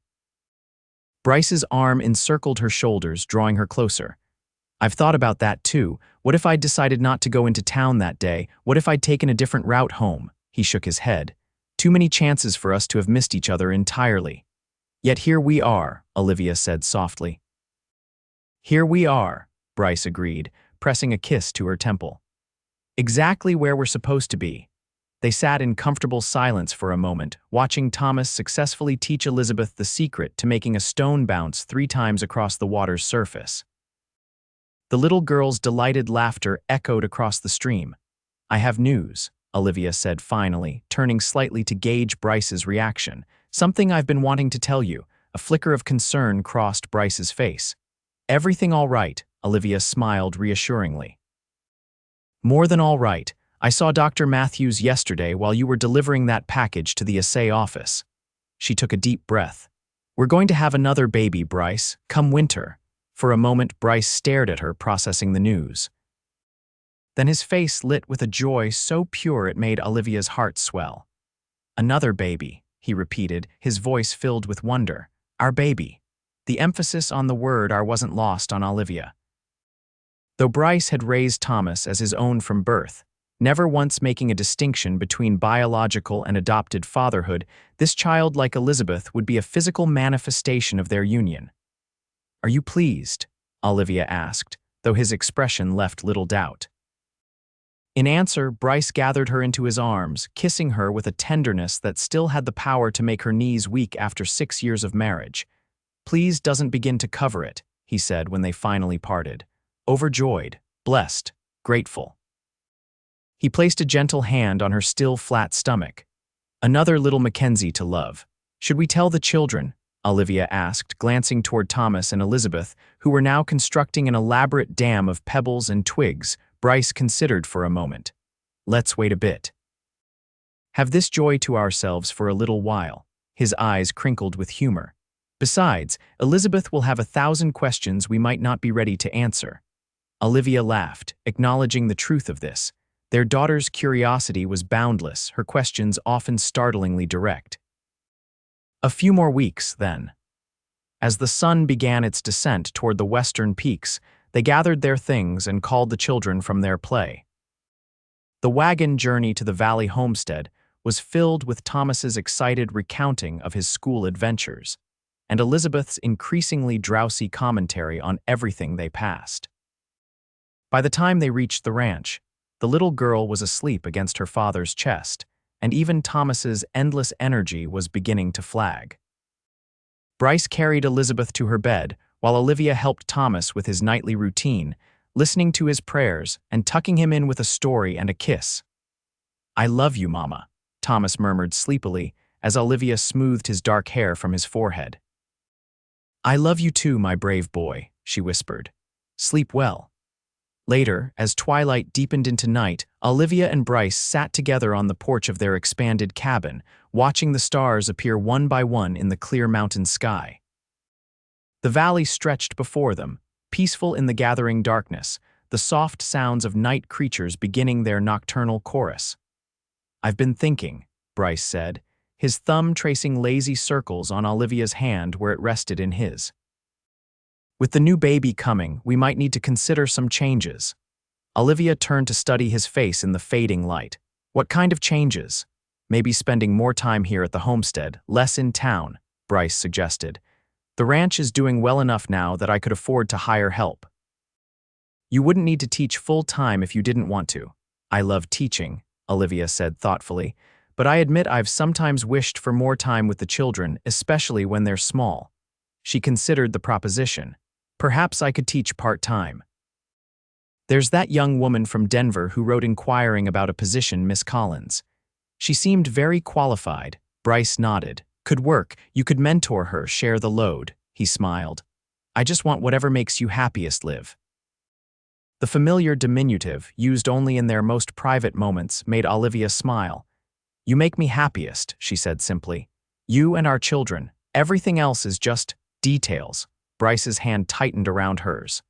Bryce's arm encircled her shoulders, drawing her closer. "I've thought about that too. What if I'd decided not to go into town that day? What if I'd taken a different route home?" He shook his head. "Too many chances for us to have missed each other entirely." "Yet here we are," Olivia said softly. "Here we are," Bryce agreed, pressing a kiss to her temple. "Exactly where we're supposed to be." They sat in comfortable silence for a moment, watching Thomas successfully teach Elizabeth the secret to making a stone bounce 3 times across the water's surface. The little girl's delighted laughter echoed across the stream. "I have news," Olivia said finally, turning slightly to gauge Bryce's reaction. "Something I've been wanting to tell you." A flicker of concern crossed Bryce's face. "Everything all right?" Olivia smiled reassuringly. "More than all right. I saw Dr. Matthews yesterday while you were delivering that package to the assay office." She took a deep breath. "We're going to have another baby, Bryce, come winter." For a moment, Bryce stared at her, processing the news. Then his face lit with a joy so pure it made Olivia's heart swell. "Another baby," he repeated, his voice filled with wonder. "Our baby." The emphasis on the word "our" wasn't lost on Olivia. Though Bryce had raised Thomas as his own from birth, never once making a distinction between biological and adopted fatherhood, this child, like Elizabeth, would be a physical manifestation of their union. "Are you pleased?" Olivia asked, though his expression left little doubt. In answer, Bryce gathered her into his arms, kissing her with a tenderness that still had the power to make her knees weak after 6 years of marriage. "Please" doesn't begin to cover it, he said when they finally parted. Overjoyed, blessed, grateful. He placed a gentle hand on her still flat stomach. "Another little Mackenzie to love. Should we tell the children?" Olivia asked, glancing toward Thomas and Elizabeth, who were now constructing an elaborate dam of pebbles and twigs. Bryce considered for a moment. "Let's wait a bit. Have this joy to ourselves for a little while." His eyes crinkled with humor. "Besides, Elizabeth will have 1,000 questions we might not be ready to answer." Olivia laughed, acknowledging the truth of this. Their daughter's curiosity was boundless, her questions often startlingly direct. A few more weeks, then. As the sun began its descent toward the western peaks, they gathered their things and called the children from their play. The wagon journey to the Valley homestead was filled with Thomas's excited recounting of his school adventures, and Elizabeth's increasingly drowsy commentary on everything they passed. By the time they reached the ranch, the little girl was asleep against her father's chest, and even Thomas's endless energy was beginning to flag. Bryce carried Elizabeth to her bed, while Olivia helped Thomas with his nightly routine, listening to his prayers and tucking him in with a story and a kiss. "I love you, Mama," Thomas murmured sleepily as Olivia smoothed his dark hair from his forehead. "I love you too, my brave boy," she whispered. "Sleep well." Later, as twilight deepened into night, Olivia and Bryce sat together on the porch of their expanded cabin, watching the stars appear one by one in the clear mountain sky. The valley stretched before them, peaceful in the gathering darkness, the soft sounds of night creatures beginning their nocturnal chorus. "I've been thinking," Bryce said, his thumb tracing lazy circles on Olivia's hand where it rested in his. "With the new baby coming, we might need to consider some changes." Olivia turned to study his face in the fading light. "What kind of changes?" "Maybe spending more time here at the homestead, less in town," Bryce suggested. "The ranch is doing well enough now that I could afford to hire help." "You wouldn't need to teach full-time if you didn't want to." "I love teaching," Olivia said thoughtfully, "but I admit I've sometimes wished for more time with the children, especially when they're small." She considered the proposition. "Perhaps I could teach part-time." "There's that young woman from Denver who wrote inquiring about a position, Miss Collins. She seemed very qualified." Bryce nodded. "Could work. You could mentor her, share the load." He smiled. "I just want whatever makes you happiest, Liv." The familiar diminutive, used only in their most private moments, made Olivia smile. "You make me happiest," she said simply. "You and our children. Everything else is just details. Bryce's hand tightened around hers.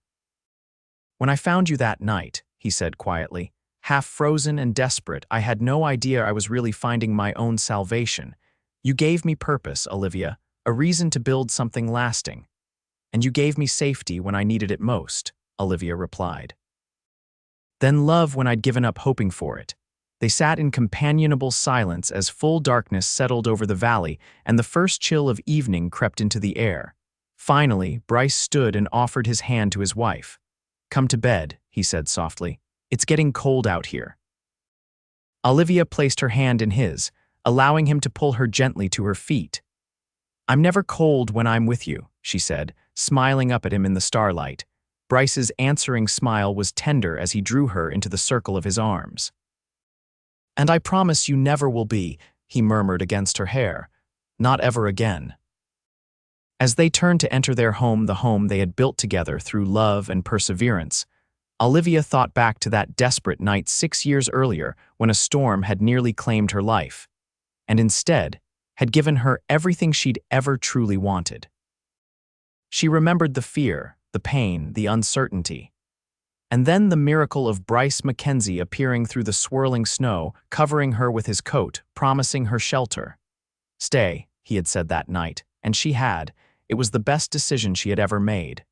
"When I found you that night," he said quietly, "half frozen and desperate, I had no idea I was really finding my own salvation. You gave me purpose, Olivia, a reason to build something lasting. And you gave me safety when I needed it most," Olivia replied. "Then love when I'd given up hoping for it." They sat in companionable silence as full darkness settled over the valley and the first chill of evening crept into the air. Finally, Bryce stood and offered his hand to his wife. "Come to bed," he said softly. "It's getting cold out here." Olivia placed her hand in his, allowing him to pull her gently to her feet. "I'm never cold when I'm with you," she said, smiling up at him in the starlight. Bryce's answering smile was tender as he drew her into the circle of his arms. "And I promise you never will be," he murmured against her hair. "Not ever again." As they turned to enter their home, the home they had built together through love and perseverance, Olivia thought back to that desperate night 6 years earlier when a storm had nearly claimed her life, and instead had given her everything she'd ever truly wanted. She remembered the fear, the pain, the uncertainty. And then the miracle of Bryce Mackenzie appearing through the swirling snow, covering her with his coat, promising her shelter. "Stay," he had said that night, and she had. It was the best decision she had ever made.